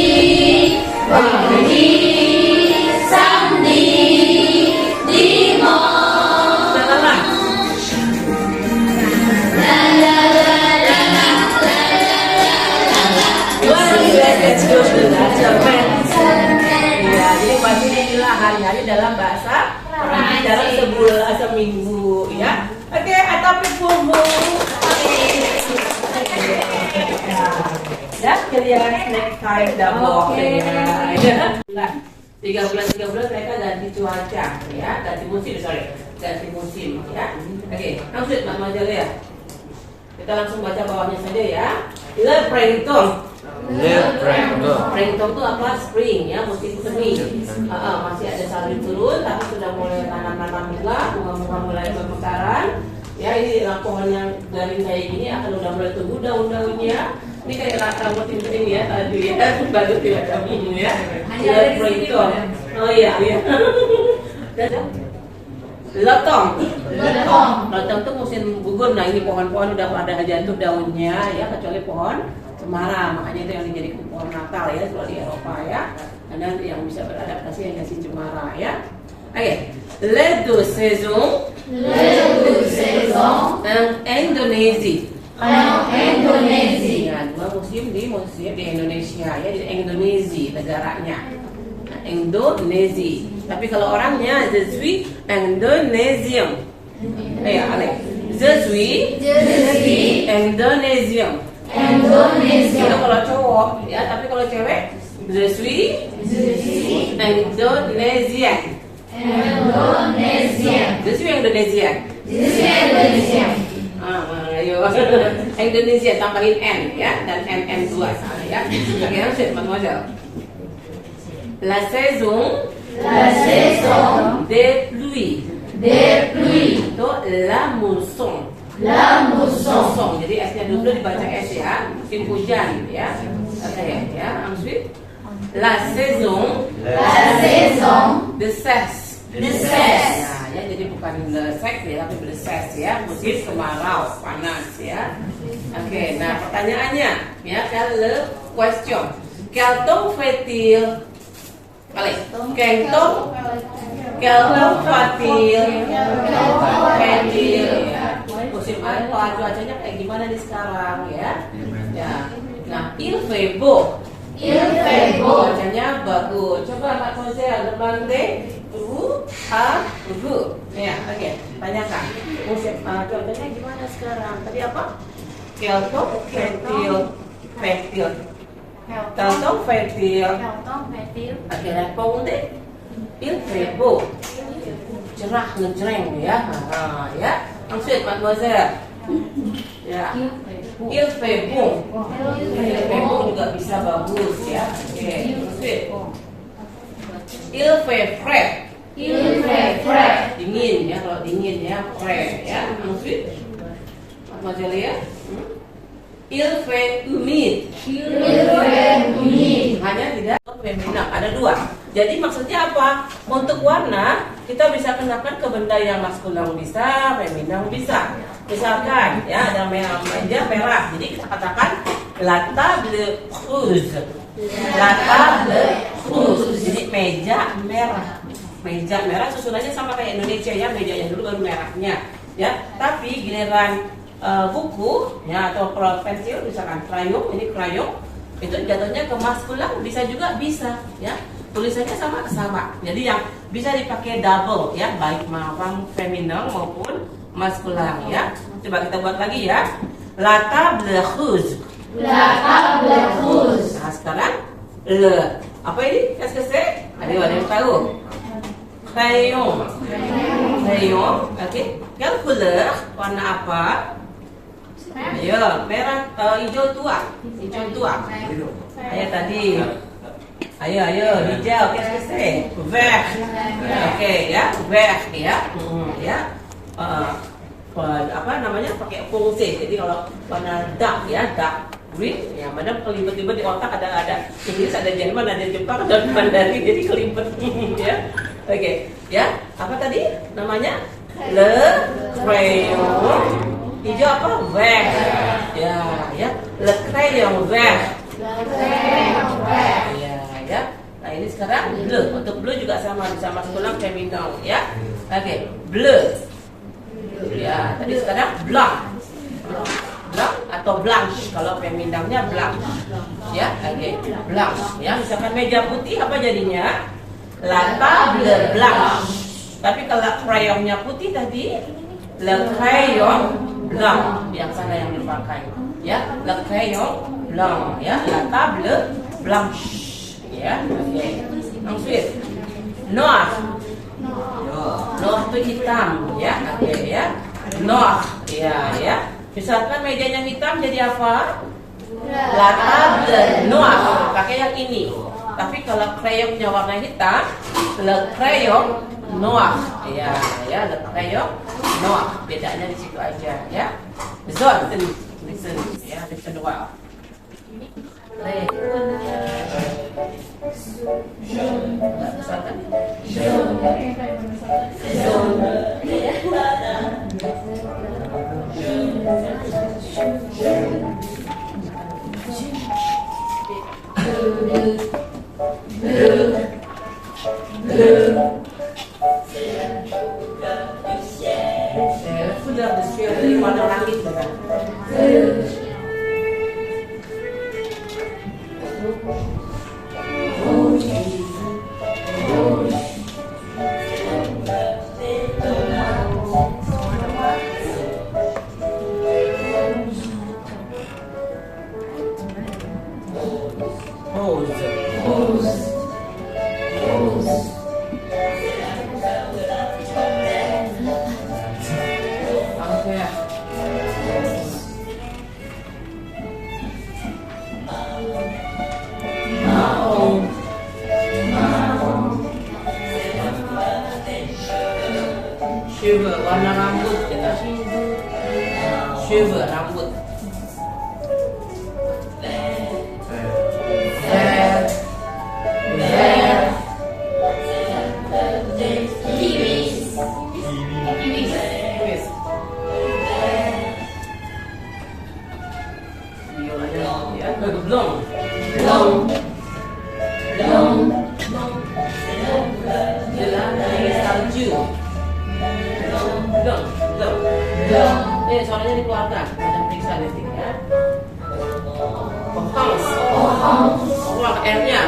vendredi. semen. Ya, jadi pasti inilah hari-hari dalam bahasa Perancis dalam sebulan seminggu ya. Oke, tapi bumbu. Ya, kalian next time double ya. 3 bulan mereka ganti cuaca ya, ganti musim ya. Oke, langsung Mak ya. Kita langsung baca bawahnya saja ya. Le printemps. Printemps itu apa? Spring ya, musim semi. Masih ada salju turun, tapi sudah mulai tanam-tanam bunga mulai bermekaran. Ya, ini pohon yang garing kayak gini akan udah mulai tumbuh daun-daunnya. Ini kayak rambut ini ya tadi ya, baru tidak ada bunga ya. Le printemps. Oh iya. Lotong itu musim gugur. Nah, ini pohon-pohon udah pada jatuh daunnya ya, kecuali pohon cemara. Makanya itu yang dijadikan pohon Natal ya, kalau di Eropa ya. Karena yang bisa beradaptasi yang kasih cemara ya. Oke, les deux saisons en Indonesia. Ya, 2 musim di Indonesia ya, di Indonesia negaranya. Indonesia. Tapi kalau orangnya je suis Indonesian. Ya, Alex. Je suis Indonesian. Itu kalau cowok ya, tapi kalau cewek je suis Indonesian. Je suis Indonesian. Ayo. Indonesia tambahin N ya, dan NN2 ya. Oke, langsung mademoiselle. La saison des pluies. Itu la mousson. Jadi S-nya dulu dibaca S ya, musim hujan ya. Oke ya, ensuite la saison de sèche. Ya, jadi bukan le sec ya, tapi le sèche ya, musim kemarau, panas ya. Oke, nah pertanyaannya ya, quelle question. Quel temps fait-il? Allez, quel temps fait-il? Musim apa? Cuacanya kayak gimana nih sekarang ya? Ya. Nah, il fait beau. Cuacanya bagus. Coba Mak Fauzia demande vous à vous. Ya, oke. Tanyakan. Musim cuacanya gimana sekarang? Tadi apa? Quel temps fait-il? Quel temps fait-il? Oke, répondez. Il fait beau. Cerah ngejreng ya. Ya. Ensuite, mademoiselle. Ya. Il fait bon. Il fait bon juga bisa bagus ya. Oke. Ensuite. Il fait frais. Dingin ya, kalau dingin ya, frais ya. Ensuite, mademoiselle ya. Il fait humide. Hanya tidak feminin, ada 2. Jadi maksudnya apa? Untuk warna kita bisa kenakan ke benda yang maskulin bisa, feminin bisa. Misalkan ya ada meja merah, jadi kita katakan la table rouge. Jadi meja merah. Meja merah susunannya sama kayak Indonesia ya, mejanya dulu baru merahnya ya. Tapi giliran buku ya atau pensil misalkan crayon, ini crayon itu jatuhnya ke maskulin bisa juga bisa ya, tulisannya sama. Jadi yang bisa dipakai double ya, baik mawang feminin maupun maskulin ya. Coba kita buat lagi ya. La table rouge. Nah sekarang le apa ini? SKC? Ada yang tahu? Crayon. Oke. Quelle couleur? Warna apa? Ayo, merah, hijau tua. Ayo tadi. Ayo, hijau. SKC. Vert. Oke ya, vert ya. Ya. Apa namanya? Pakai fungsi. Jadi kalau warna dark ya, dark green ya, madam kelibet-libet di otak ada Inggris, ada Jerman, ada Jepang, ada Mandarin, jadi kelibet ya. Oke, ya. Apa tadi namanya? Le crayon. Hijau apa? Vert. Ya. Le crayon vert. Ya. Nah, ini sekarang bleu. Untuk bleu juga sama, bisa maskulin feminin ya. Oke, bleu. Ya, tadi sekarang blanc. Blanc atau blanche kalau feminamnya blanche. Ya, oke, blanche. Ya, misalkan meja putih apa jadinya? La table blanche. Tapi kalau crayonnya putih tadi, le crayon blanc yang sana yang dipakai. Ya, le crayon blanc. Ya, la table blanche. Ya, oke. Ensuite, noir. Noir itu hitam, ya, oke ya. Noir, ya. Misalkan mejanya hitam jadi apa? La table noir. Pakai yang ini. Tapi kalau crayonnya warna hitam, le crayon noir, ya, le crayon noir. Bedanya di situ aja, ya. Listen, ya, listen well. Sudah dispel dari warna langit bukan? Cheveux, warna rambut kita. Cheveux, rambut. Suaranya dikeluarkan, macam periksa nanti ya. Ohans, ulang R-nya.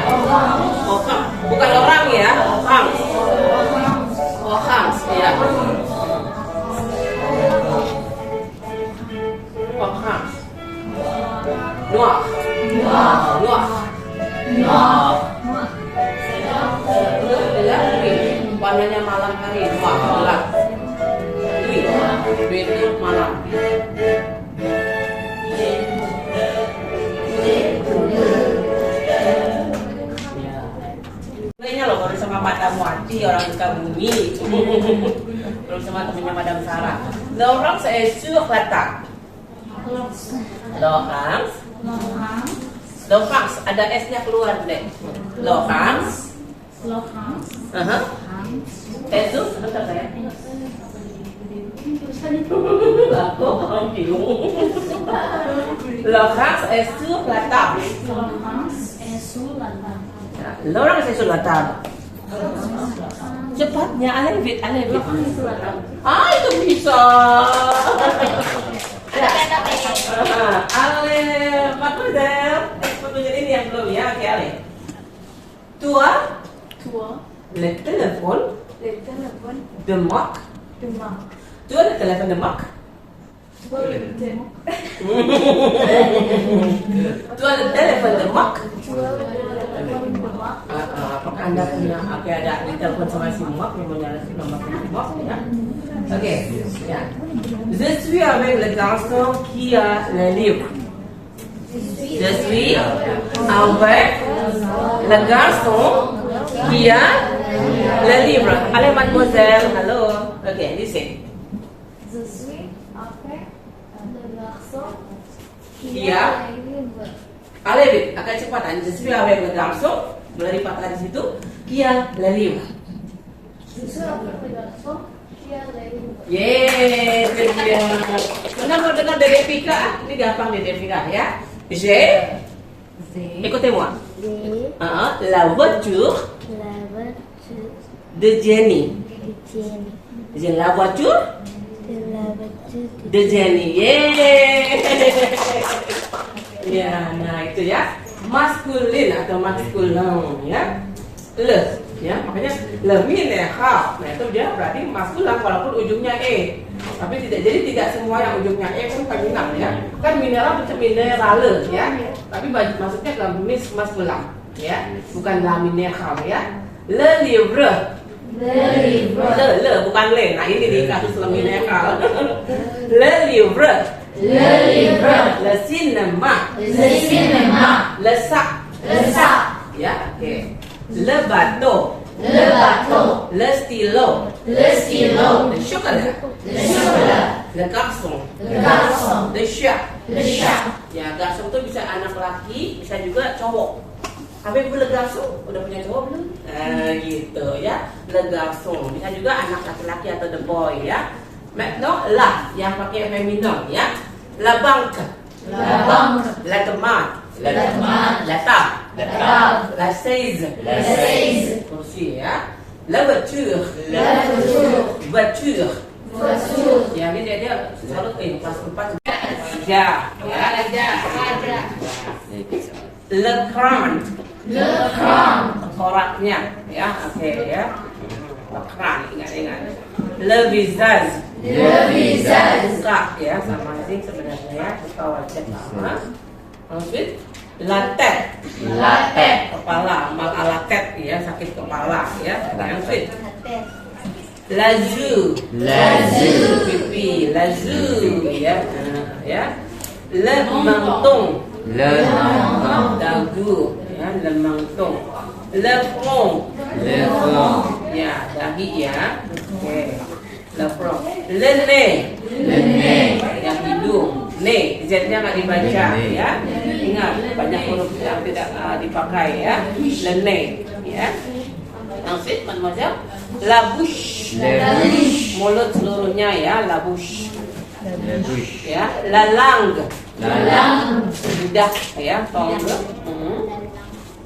Ohans, bukan orang ya. Ohans, ya. Ohans, noir. Warnanya malam hari, noir, gelap. Itu malam. Kayaknya loh baru sama Madam Wati orang Sukabumi. Belum sama temennya Madam Sarah. Laurence est sur la table. Laurence ada S-nya keluar deh. Laurence. Itu bentar saya. Laurence est sur la table. Laurence est sur la table. Cepatnya, alevit. Ah, itu bisa. Ale, mademoiselle. Mademoiselle ini yang belum ya, oke Ale. Toi, le téléphone de Marc. Tu as le téléphone de Marc? Tu as le téléphone de Marc? Apakah Anda punya ada di telepon sama si Marc yang punya nomor Marc ya? Oke, ya. Je suis avec le garçon qui a le livre. Je suis avec le garçon qui a le livre. Allez mademoiselle, hello. Okay, listen. Je suis avec le garçon qui a allez vite, agak cepatan. Je suis avec le garçon, boleh dipatah di situ. Qui a le livre. Je suis avec le garçon qui a le livre. Yeay, Anda mau dengar Dede Pika? Ini gampang Dede Pika ya. J'ai, écoutez-moi. La voiture de Jenny. J'ai la voiture De Jenny. Yeay. Ya, nah itu ya. Maskulin atau maskulin ya. Le, ya makanya le mineral. Nah itu dia berarti maskulin walaupun ujungnya e. Tapi tidak semua yang ujungnya e pun feminan ya. Kan mineral itu mineral ya. Tapi maksudnya ke maskulin ya, bukan la mineral ya. Le livre. Le bukan le. Nah ini di kasus le mineral. Le livre. Le cinéma. Le sac. Ya, oke. Le bateau. Le stylo. Le chocolat. Le garçon. Le chat. Ya, garçon itu bisa anak laki, bisa juga cowok. Tapi le garçon udah punya cowok belum? Gitu ya. Le garçon bisa juga anak laki-laki atau the boy ya. Maintenant la yang pakai feminin ya. La banque. La tomate. La table. La chaise. Kursi ya. La voiture. Voiture. Ya ini dia selalu kelas 4. Ya. Le crâne. Koraknya ya, oke ya. Le crâne ingat. Le visage. Buka ya, sama sih sebenarnya ya, buka wajah sama. Ensuite, la tête. Kepala, mal à la tête ya, sakit kepala ya. Ensuite, la joue. Pipi, la joue ya. Ya. Le menton. Dagu ya, le menton. Le front. Ya, dahi ya. Oke. Le front. Le nez. Yang hidung. Ne, Z-nya nggak dibaca ya. Ingat, banyak huruf yang tidak dipakai ya. Le nez ya. Ensuite, mademoiselle, la bouche. Mulut seluruhnya ya, la bouche. Ya, la langue. Lidah ya, tongue.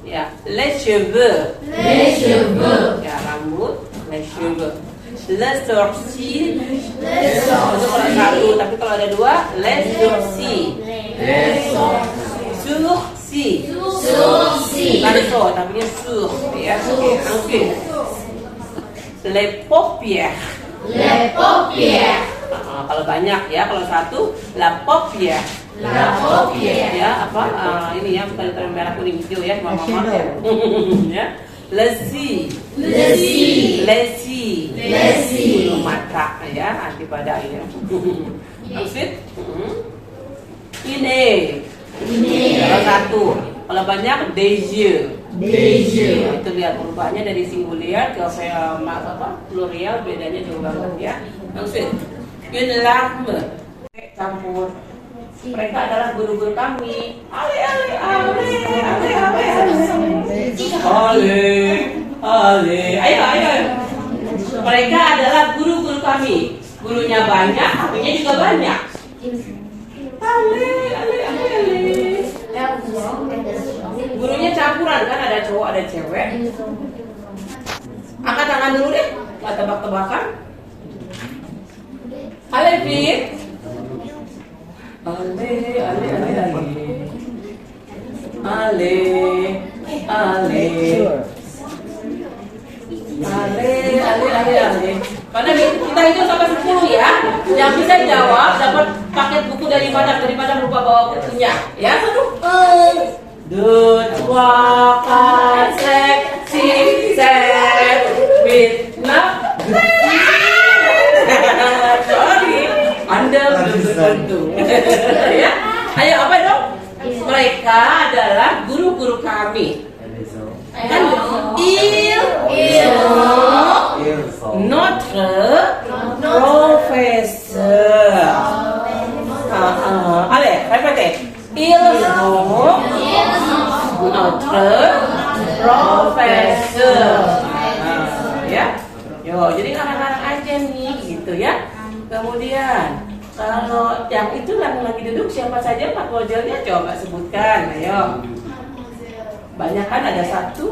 Ya, les cheveux. Ya, rambut, les cheveux. Le sourcil. Itu kalau satu, tapi kalau ada dua, les sourcils. Sourcil. Bukan so, tapi sur ya. Ensuite, les paupières. Kalau banyak ya, kalau satu, la paupière. Ya, apa ini ya, bukan terang merah kuning hijau ya, mama ya. Lesi. Bulu mata ya, antipada ya. Ensuite, ini. Kalau satu, kalau banyak des yeux. Itu lihat perubahannya dari singulier ke plurial, bedanya jauh banget ya. Ensuite, une larme. Campur. Mereka adalah guru-guru kami. Ale. Ayo. Mereka adalah guru-guru kami. Gurunya banyak, artinya juga banyak. Ale. Gurunya campuran kan, ada cowok ada cewek. Angkat tangan dulu deh, nggak tebak-tebakan. Ale Fit. Ale. Karena kita hitung sampai 10 ya. Yang bisa jawab dapat paket buku dari madam lupa bawa bukunya. Ya, 1, 2, 3, 4, 5, 6, 7, 8. Sorry, Anda belum beruntung. Ya, ayo apa dong? Mereka adalah guru-guru kami. Kan notre professeur. Allez, répétez. Ils sont notre professeur. Ya, yo, jadi ngarang-ngarang aja nih, gitu ya. Kemudian kalau yang itu lagi duduk siapa saja Pak Mojelnya, coba sebutkan, ayo. Banyak kan, ada 1, 2,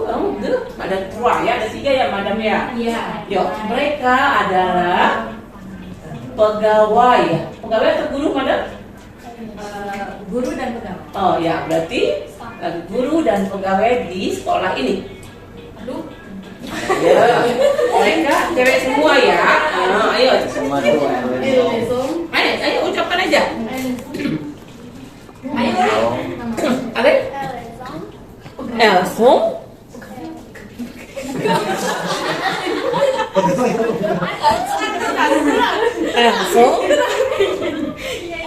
ada 3 ya, ada 3 ya madam ya. Iya. Yuk, mereka adalah pegawai. Pegawai atau guru, madam? Guru dan pegawai. Oh ya, berarti guru dan pegawai di sekolah ini. Aduh. Ya, mereka cewek semua ya. Ayo. Semua dua. Ayo ucapkan aja. Ayo. Ada? Elson.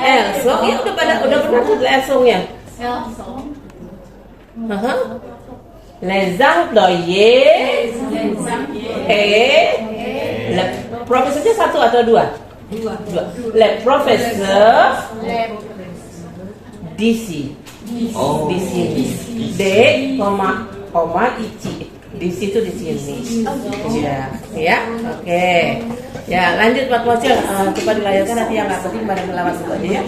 Elson, ya udah pernah tuh Elson ya. Les employés profesornya satu atau dua? Dua. Les professeurs d'ici. Oh. Di sini. D, koma, ici. Di situ di sini. Ya, oke. Ya, lanjut Pak Wacil. Coba dilayarkan nanti yang nggak penting bareng melawat dulu aja ya.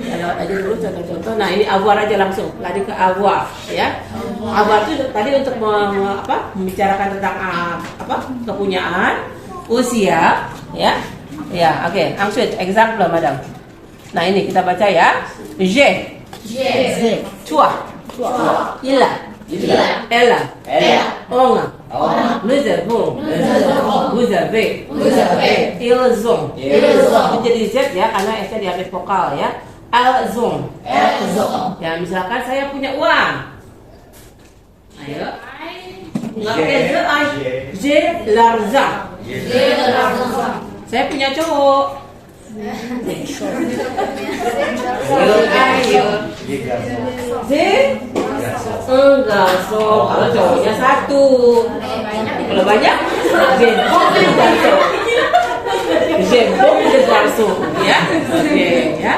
Lewat aja dulu contoh-contoh. Nah, ini avoir aja langsung. Lari ke avoir, ya. Avoir itu tadi untuk membicarakan tentang kepunyaan, usia, ya. Ya, oke. Langsung example, madam. Nah, ini kita baca ya. J'ai. Toi. Il a. Elle. On. Nous avons. Vous avez. Ils ont. Jadi Z ya, karena S-nya diambil vokal ya. Elles ont. Ya, misalkan saya punya uang. Ayo. Nggak pakai j'ai l'argent. Saya punya cowok. Ayo. J'ai un garçon. Kalau cowoknya satu. Kalau banyak, j'ai beaucoup de garçons. J'ai beaucoup de garçons. Ya, oke ya.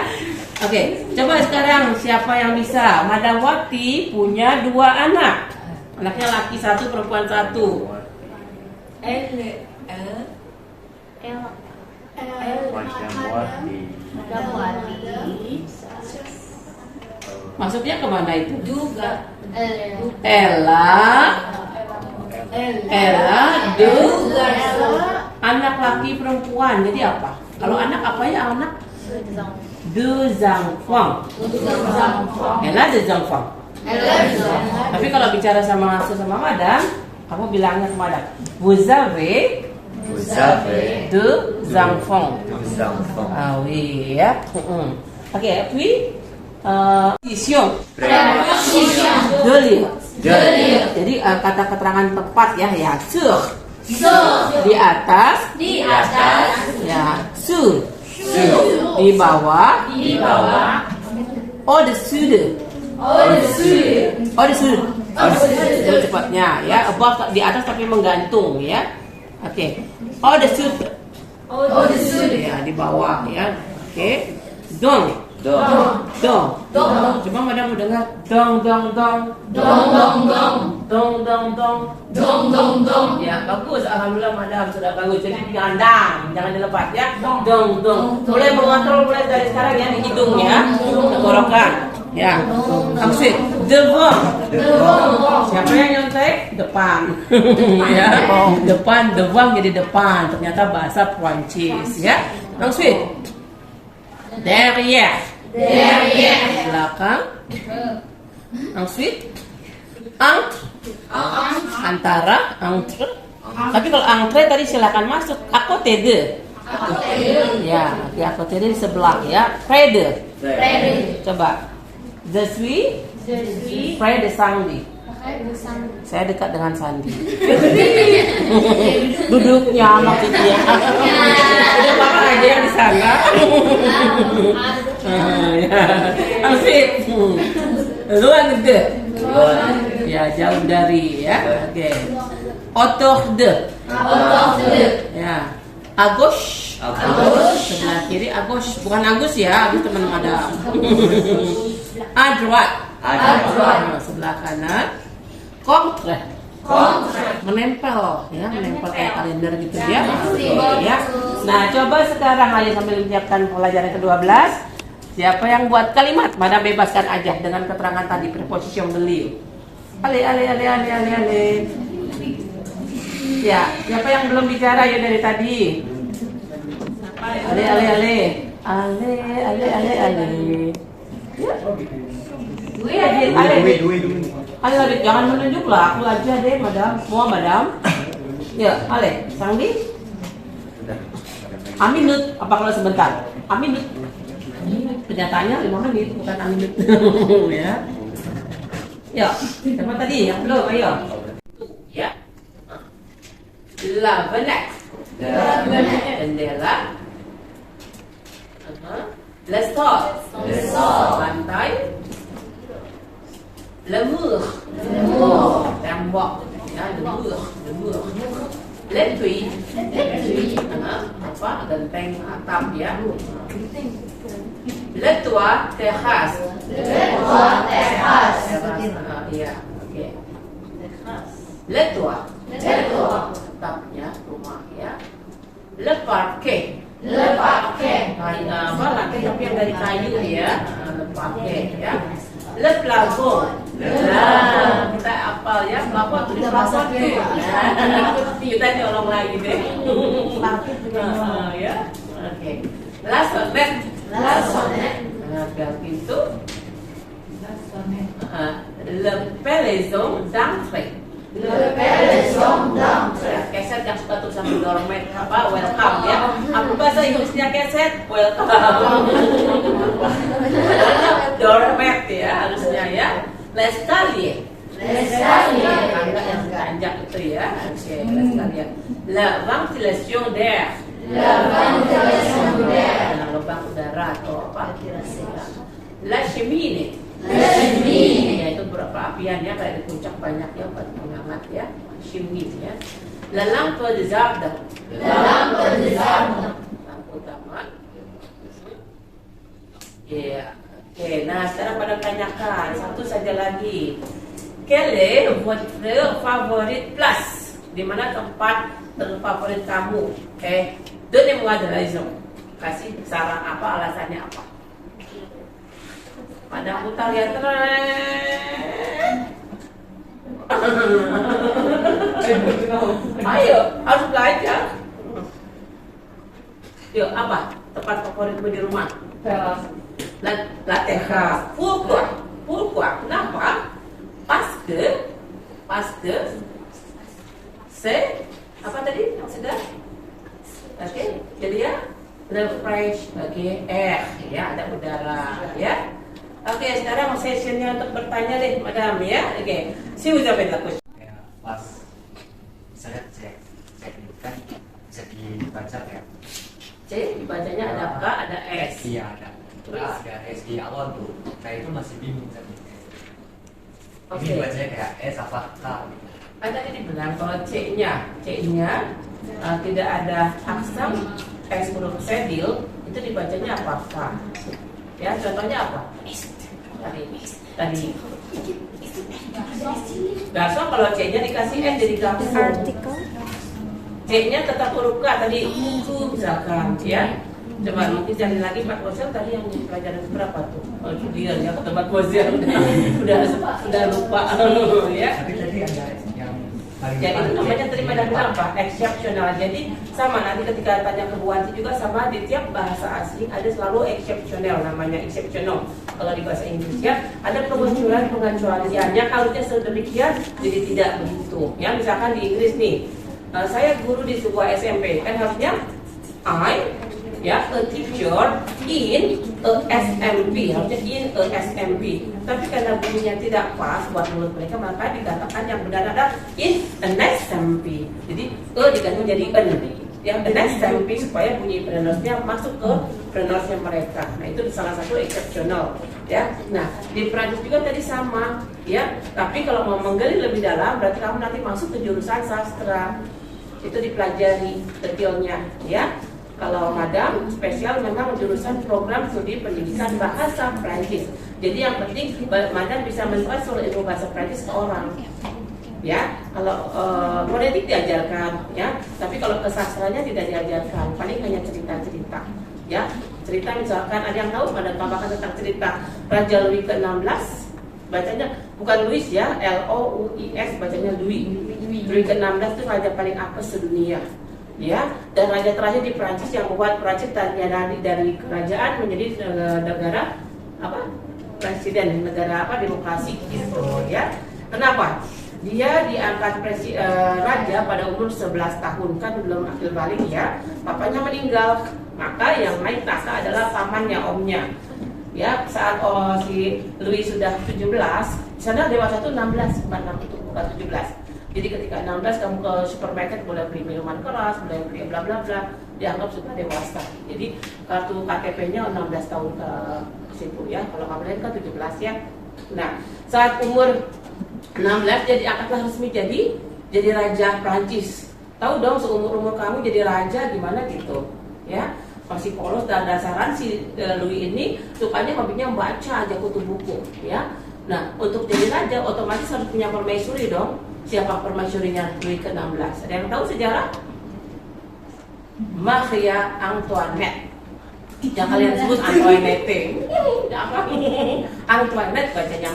Oke, coba sekarang siapa yang bisa? Madam Wati punya 2 anak. Anaknya laki 1, perempuan 1. Maksudnya kemana itu? Juga. Ella, anak laki perempuan. Jadi apa? Kalau anak apa ya anak? Deux enfants. Ella deux enfants. Tapi kalau bicara sama madam, kamu bilangnya ke madam, vous avez deux enfants. Ah oui ya. Oke, puis position. De lire. Jadi kata keterangan tempat ya, sur. Di atas. Ya, sur. Di bawah. Au-dessus. Itu cepatnya ya, above di atas tapi menggantung ya. Oke. Au-dessus. Ya, di bawah ya. Oke. Donc. Coba madam mau dengar dong. Ya, bagus. Alhamdulillah madam sudah bagus. Jadi jangan dilepas ya. Dong. Boleh mengontrol mulai dari sekarang ya di hidungnya, tenggorokan. Ya. Maksud devant. Siapa yang nyontek? Depan. Ya. Depan, devant jadi depan. Ternyata bahasa Prancis ya. Maksud derrière. Belakang. Ensuite antara. Tapi kalau entre tadi silakan masuk. À côté de. Ya, di à côté de di sebelah ya. Près de. Coba. Je suis près de Sandy. Saya dekat dengan Sandi. Duduknya maksudnya. Udah bapak aja yang di sana. Asik. Luar de. Ya, jauh dari ya. Oke. Autour de. Ya. À gauche. Sebelah kiri à gauche. Bukan Agus ya, Agus teman madam. À droite. Sebelah kanan. Contre. Menempel ya, menempel kayak kalender gitu ya. Ya. Nah, coba sekarang ayo sambil menyiapkan pelajaran ke-12. Siapa yang buat kalimat? Madam bebaskan aja dengan keterangan tadi preposition beliau. Ale. Ya, siapa yang belum bicara ya dari tadi? Ale, ale, ale. Ale, ale, ale, ale. Ya. Dwi aja, ale. Ale, ale, jangan menunjuk lah, aku aja deh, madam. Mau madam? Ya, ale, Sangdi. Aminut, apa kalau sebentar? Aminut. Kenyataannya 5 menit, bukan aminut. Ya. Ya, siapa tadi yang belum? Ayo. Ya. Lavenet. Jendela. Le sol. Lantai. Le mur. Tembok. Ya, le mur. Le tui. Apa? Genteng atap ya. Le toit, terrasse. Iya, oke. Le toit. Atapnya rumah ya. Le parquet. Apa lantai tapi yang dari kayu ya. Le parquet ya. Le plafond. Nah, kita apal ya, plafond tulis plafond tuh. Kita nyolong lagi deh. Ya. Oke. La sonnette. Bel pintu. Le pelaison d'entrée. Keset yang suka tuh sama doormat apa welcome ya. Apa bahasa Inggrisnya keset? Welcome. Doormat ya harusnya ya. L'escalier. Tangga yang tanjak itu ya. Oke, l'escalier. La ventilation d'air. Lubang udara atau apa? La cheminée. Ya itu beberapa apian ya, kayak di puncak banyak ya buat menghangat ya. Cheminée ya. La lampe de jardin. Lampu taman. Ya. Oke, nah sekarang pada tanyakan satu saja lagi. Quelle est votre favorite place? Di mana tempat terfavorit kamu? Donnez-moi de raison. Kasih saran apa, alasannya apa? Pada putar ya tren. Ayo, harus belajar. Yuk, apa tempat favoritmu di rumah? Teras. La terrasse. Pourquoi? Kenapa? Parce que c'est apa tadi? Sudah? Oke, jadi ya le fresh, oke, air, ya ada udara, ya. Oke, sekarang sessionnya untuk bertanya deh, madam ya. Oke, si vous avez la question. Ya, pas saya cek ini kan bisa dibaca ya. C dibacanya ada K, ada S. Iya ada. Nah, ada S di awal tuh. Saya itu masih bingung tadi. Oke. Ini bacanya kayak S apa K gitu. Ada tadi bilang kalau C-nya tidak ada aksam S huruf sedil, itu dibacanya apa? K. Ya, contohnya apa? Tadi. Biasa kalau C-nya dikasih S jadi gabung. C-nya tetap huruf K tadi ku misalkan ya. Coba nanti cari lagi Pak Kozel tadi yang di pelajaran berapa tuh? Oh, dia ya kata Pak Kozel sudah lupa ya. Tapi tadi ada yang paling Jadi itu depan, namanya C. terima dan bilang apa? Eksepsional. Jadi sama nanti ketika tanya ke Bu Wanti juga sama di tiap bahasa asing ada selalu eksepsional, namanya eksepsional. Kalau di bahasa Inggris ya ada kemunculan pengecualian yang harusnya sedemikian jadi tidak begitu. Ya misalkan di Inggris nih, saya guru di sebuah SMP kan harusnya a teacher in a SMP, harusnya in a SMP. Tapi karena bunyinya tidak pas buat mulut mereka, maka dikatakan yang benar adalah in an SMP. Jadi diganti menjadi an. Yang an SMP supaya bunyi pronounce-nya masuk ke pronounce-nya mereka. Nah itu salah satu exceptional. Ya, nah di Prancis juga tadi sama. Ya, tapi kalau mau menggali lebih dalam, berarti kamu nanti masuk ke jurusan sastra. Itu dipelajari detailnya. Ya. Kalau madam spesial memang jurusan program studi pendidikan bahasa Prancis. Jadi yang penting madam bisa mentransfer ilmu bahasa Prancis ke orang. Ya, kalau fonetik diajarkan, ya. Tapi kalau kesastranya tidak diajarkan, paling hanya cerita-cerita. Ya, cerita misalkan ada yang tahu madam tambahkan tentang cerita Raja Louis ke-16. Bacanya bukan Louis ya, Louis, bacanya Louis. Louis ke-16 itu raja paling apes sedunia. ya. Dan raja terakhir di Prancis yang membuat Prancis dari kerajaan menjadi negara apa? Presiden, negara apa? Demokrasi gitu ya. Kenapa? Dia diangkat raja pada umur 11 tahun, kan belum akil balik ya. Papanya meninggal, maka yang naik tahta adalah pamannya, omnya. Ya, saat si Louis sudah 17, di sana dewasa itu 16, bukan 17. Jadi ketika 16 kamu ke supermarket boleh beli minuman keras, boleh beli bla bla bla, dianggap sudah dewasa. Jadi kartu KTP-nya 16 tahun ke situ ya. Kalau kamu lain kan 17 ya. Nah, saat umur 16 jadi angkatlah resmi jadi raja Prancis. Tahu dong seumur-umur kamu jadi raja gimana gitu, ya. Masih polos dan dasaran si Louis ini sukanya hobinya membaca aja kutu buku, ya. Nah, untuk jadi raja otomatis harus punya permaisuri dong. Siapa permaisurinya Louis ke-16? Ada yang tahu sejarah? Maria Antoinette. Yang kalian sebut Antoinette. Antoinette bacanya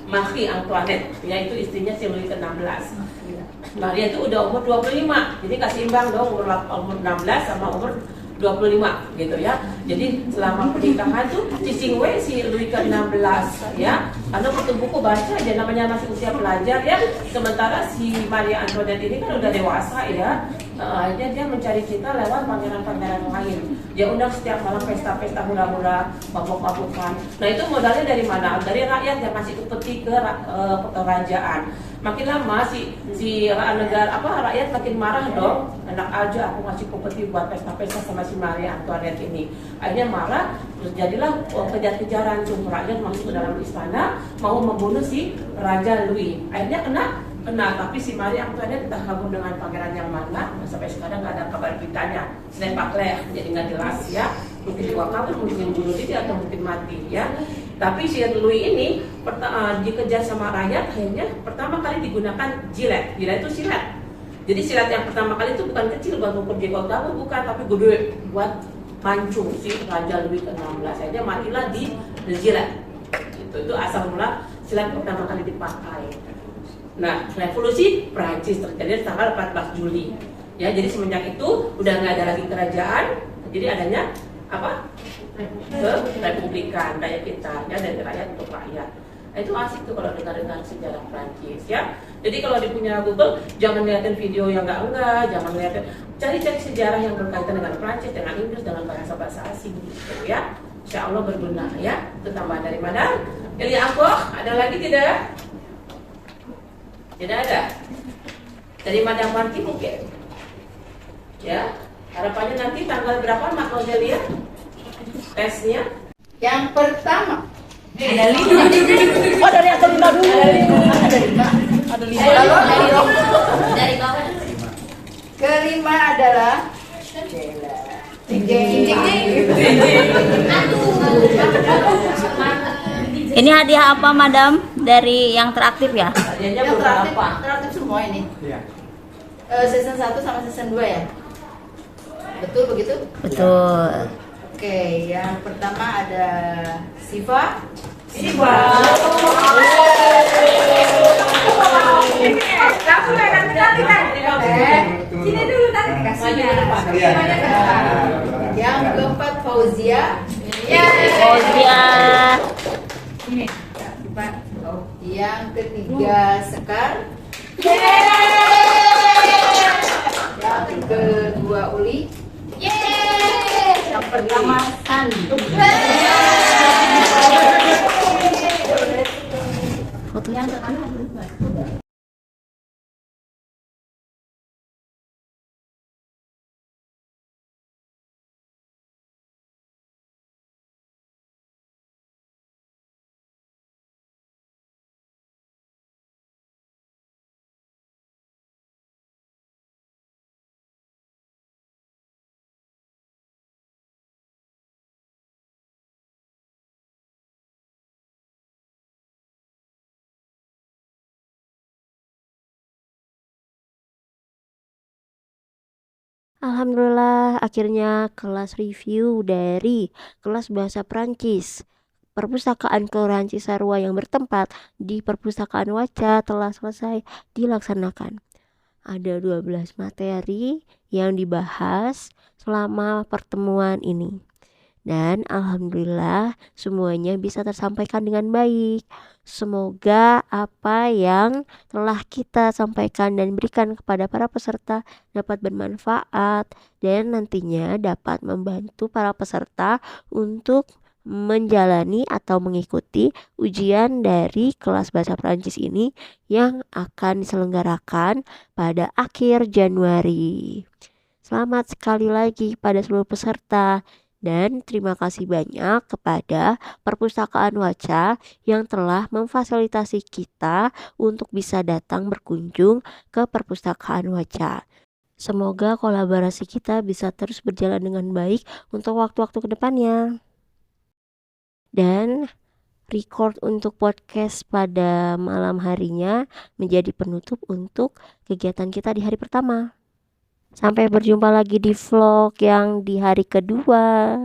Marie Antoinette, yaitu istrinya si Louis ke-16. Maria itu udah umur 25, jadi kasih imbang dong umur 16 sama umur 25 gitu ya. Jadi selama pernikahan tuh cicing si Louis ke-16 ya. Karena waktu buku baca aja namanya masih usia pelajar ya. Sementara si Maria Antoinette ini kan udah dewasa ya. Akhirnya dia mencari cinta lewat pangeran-pangeran lain. Dia undang setiap malam pesta-pesta hura-hura, mabuk-mabukan. Nah itu modalnya dari mana? Dari rakyat yang masih upeti ke kerajaan. Makin lama si rakyat makin marah dong. Enak aja aku masih upeti buat pesta-pesta sama si Maria Antoinette ini. Akhirnya marah, terus jadilah kejar-kejaran tuh rakyat masuk ke dalam istana mau membunuh si Raja Louis. Akhirnya kena, tapi si Maria Antoinette entah kabur dengan pangeran yang mana, sampai sekarang nggak ada kabar beritanya. Selain Pak Claire, jadi nggak jelas ya. Mungkin juga kabur, mungkin bunuh diri atau mungkin mati ya. Tapi si Louis ini dikejar sama rakyat, akhirnya pertama kali digunakan jilet. Jilet itu silat. Jadi silat yang pertama kali itu bukan kecil buat mengukur jenggot kamu, bukan, tapi gede buat pancung si Raja Louis ke-16. Akhirnya matilah di jilet. Itu asal mula silat pertama kali dipakai. Nah, revolusi Prancis terjadi tanggal 14 Juli. Ya, jadi semenjak itu udah nggak ada lagi kerajaan, jadi adanya apa? Republikan kayak kita, ya, dari rakyat untuk rakyat. Nah, itu asik tuh kalau dengar sejarah Prancis, ya. Jadi kalau di punya Google, jangan liatin video yang enggak, jangan liatin, cari-cari sejarah yang berkaitan dengan Prancis, dengan Inggris, dengan bahasa-bahasa asing, gitu ya. Insya Allah berguna, ya. Itu tambahan dari mana? Ilya Angkoh, ada lagi tidak? Tidak ada. Dari Madam Marti mungkin. Ya, harapannya nanti tanggal berapa Mak Rogelia? Tesnya? Yang pertama. Ada 5. Oh, dari atau 5 dulu. Ada 5. Dari bawah. Kelima adalah Ini hadiah apa, Madam? Dari yang teraktif ya? Hadiahnya yang berapa? teraktif semua ini. Iya. Season 1 sama season 2 ya. Betul begitu? Betul. Oke, yang pertama ada Siva. Siva. Kamu kan tadi kan. Sini dulu tadi kasihnya. Yang keempat Fauzia. Fauzia. Yang ketiga Sekar. Yang kedua Uli. Yang pertama Sandi. Fotonya Alhamdulillah, akhirnya kelas review dari kelas bahasa Prancis Perpustakaan Kelurahan Cisarua yang bertempat di Perpustakaan Waca telah selesai dilaksanakan. Ada 12 materi yang dibahas selama pertemuan ini. Dan alhamdulillah semuanya bisa tersampaikan dengan baik. Semoga apa yang telah kita sampaikan dan berikan kepada para peserta dapat bermanfaat dan nantinya dapat membantu para peserta untuk menjalani atau mengikuti ujian dari kelas bahasa Perancis ini yang akan diselenggarakan pada akhir Januari. Selamat sekali lagi pada seluruh peserta. Dan terima kasih banyak kepada Perpustakaan Waca yang telah memfasilitasi kita untuk bisa datang berkunjung ke Perpustakaan Waca. Semoga kolaborasi kita bisa terus berjalan dengan baik untuk waktu-waktu kedepannya. Dan record untuk podcast pada malam harinya menjadi penutup untuk kegiatan kita di hari pertama. Sampai berjumpa lagi di vlog yang di hari kedua.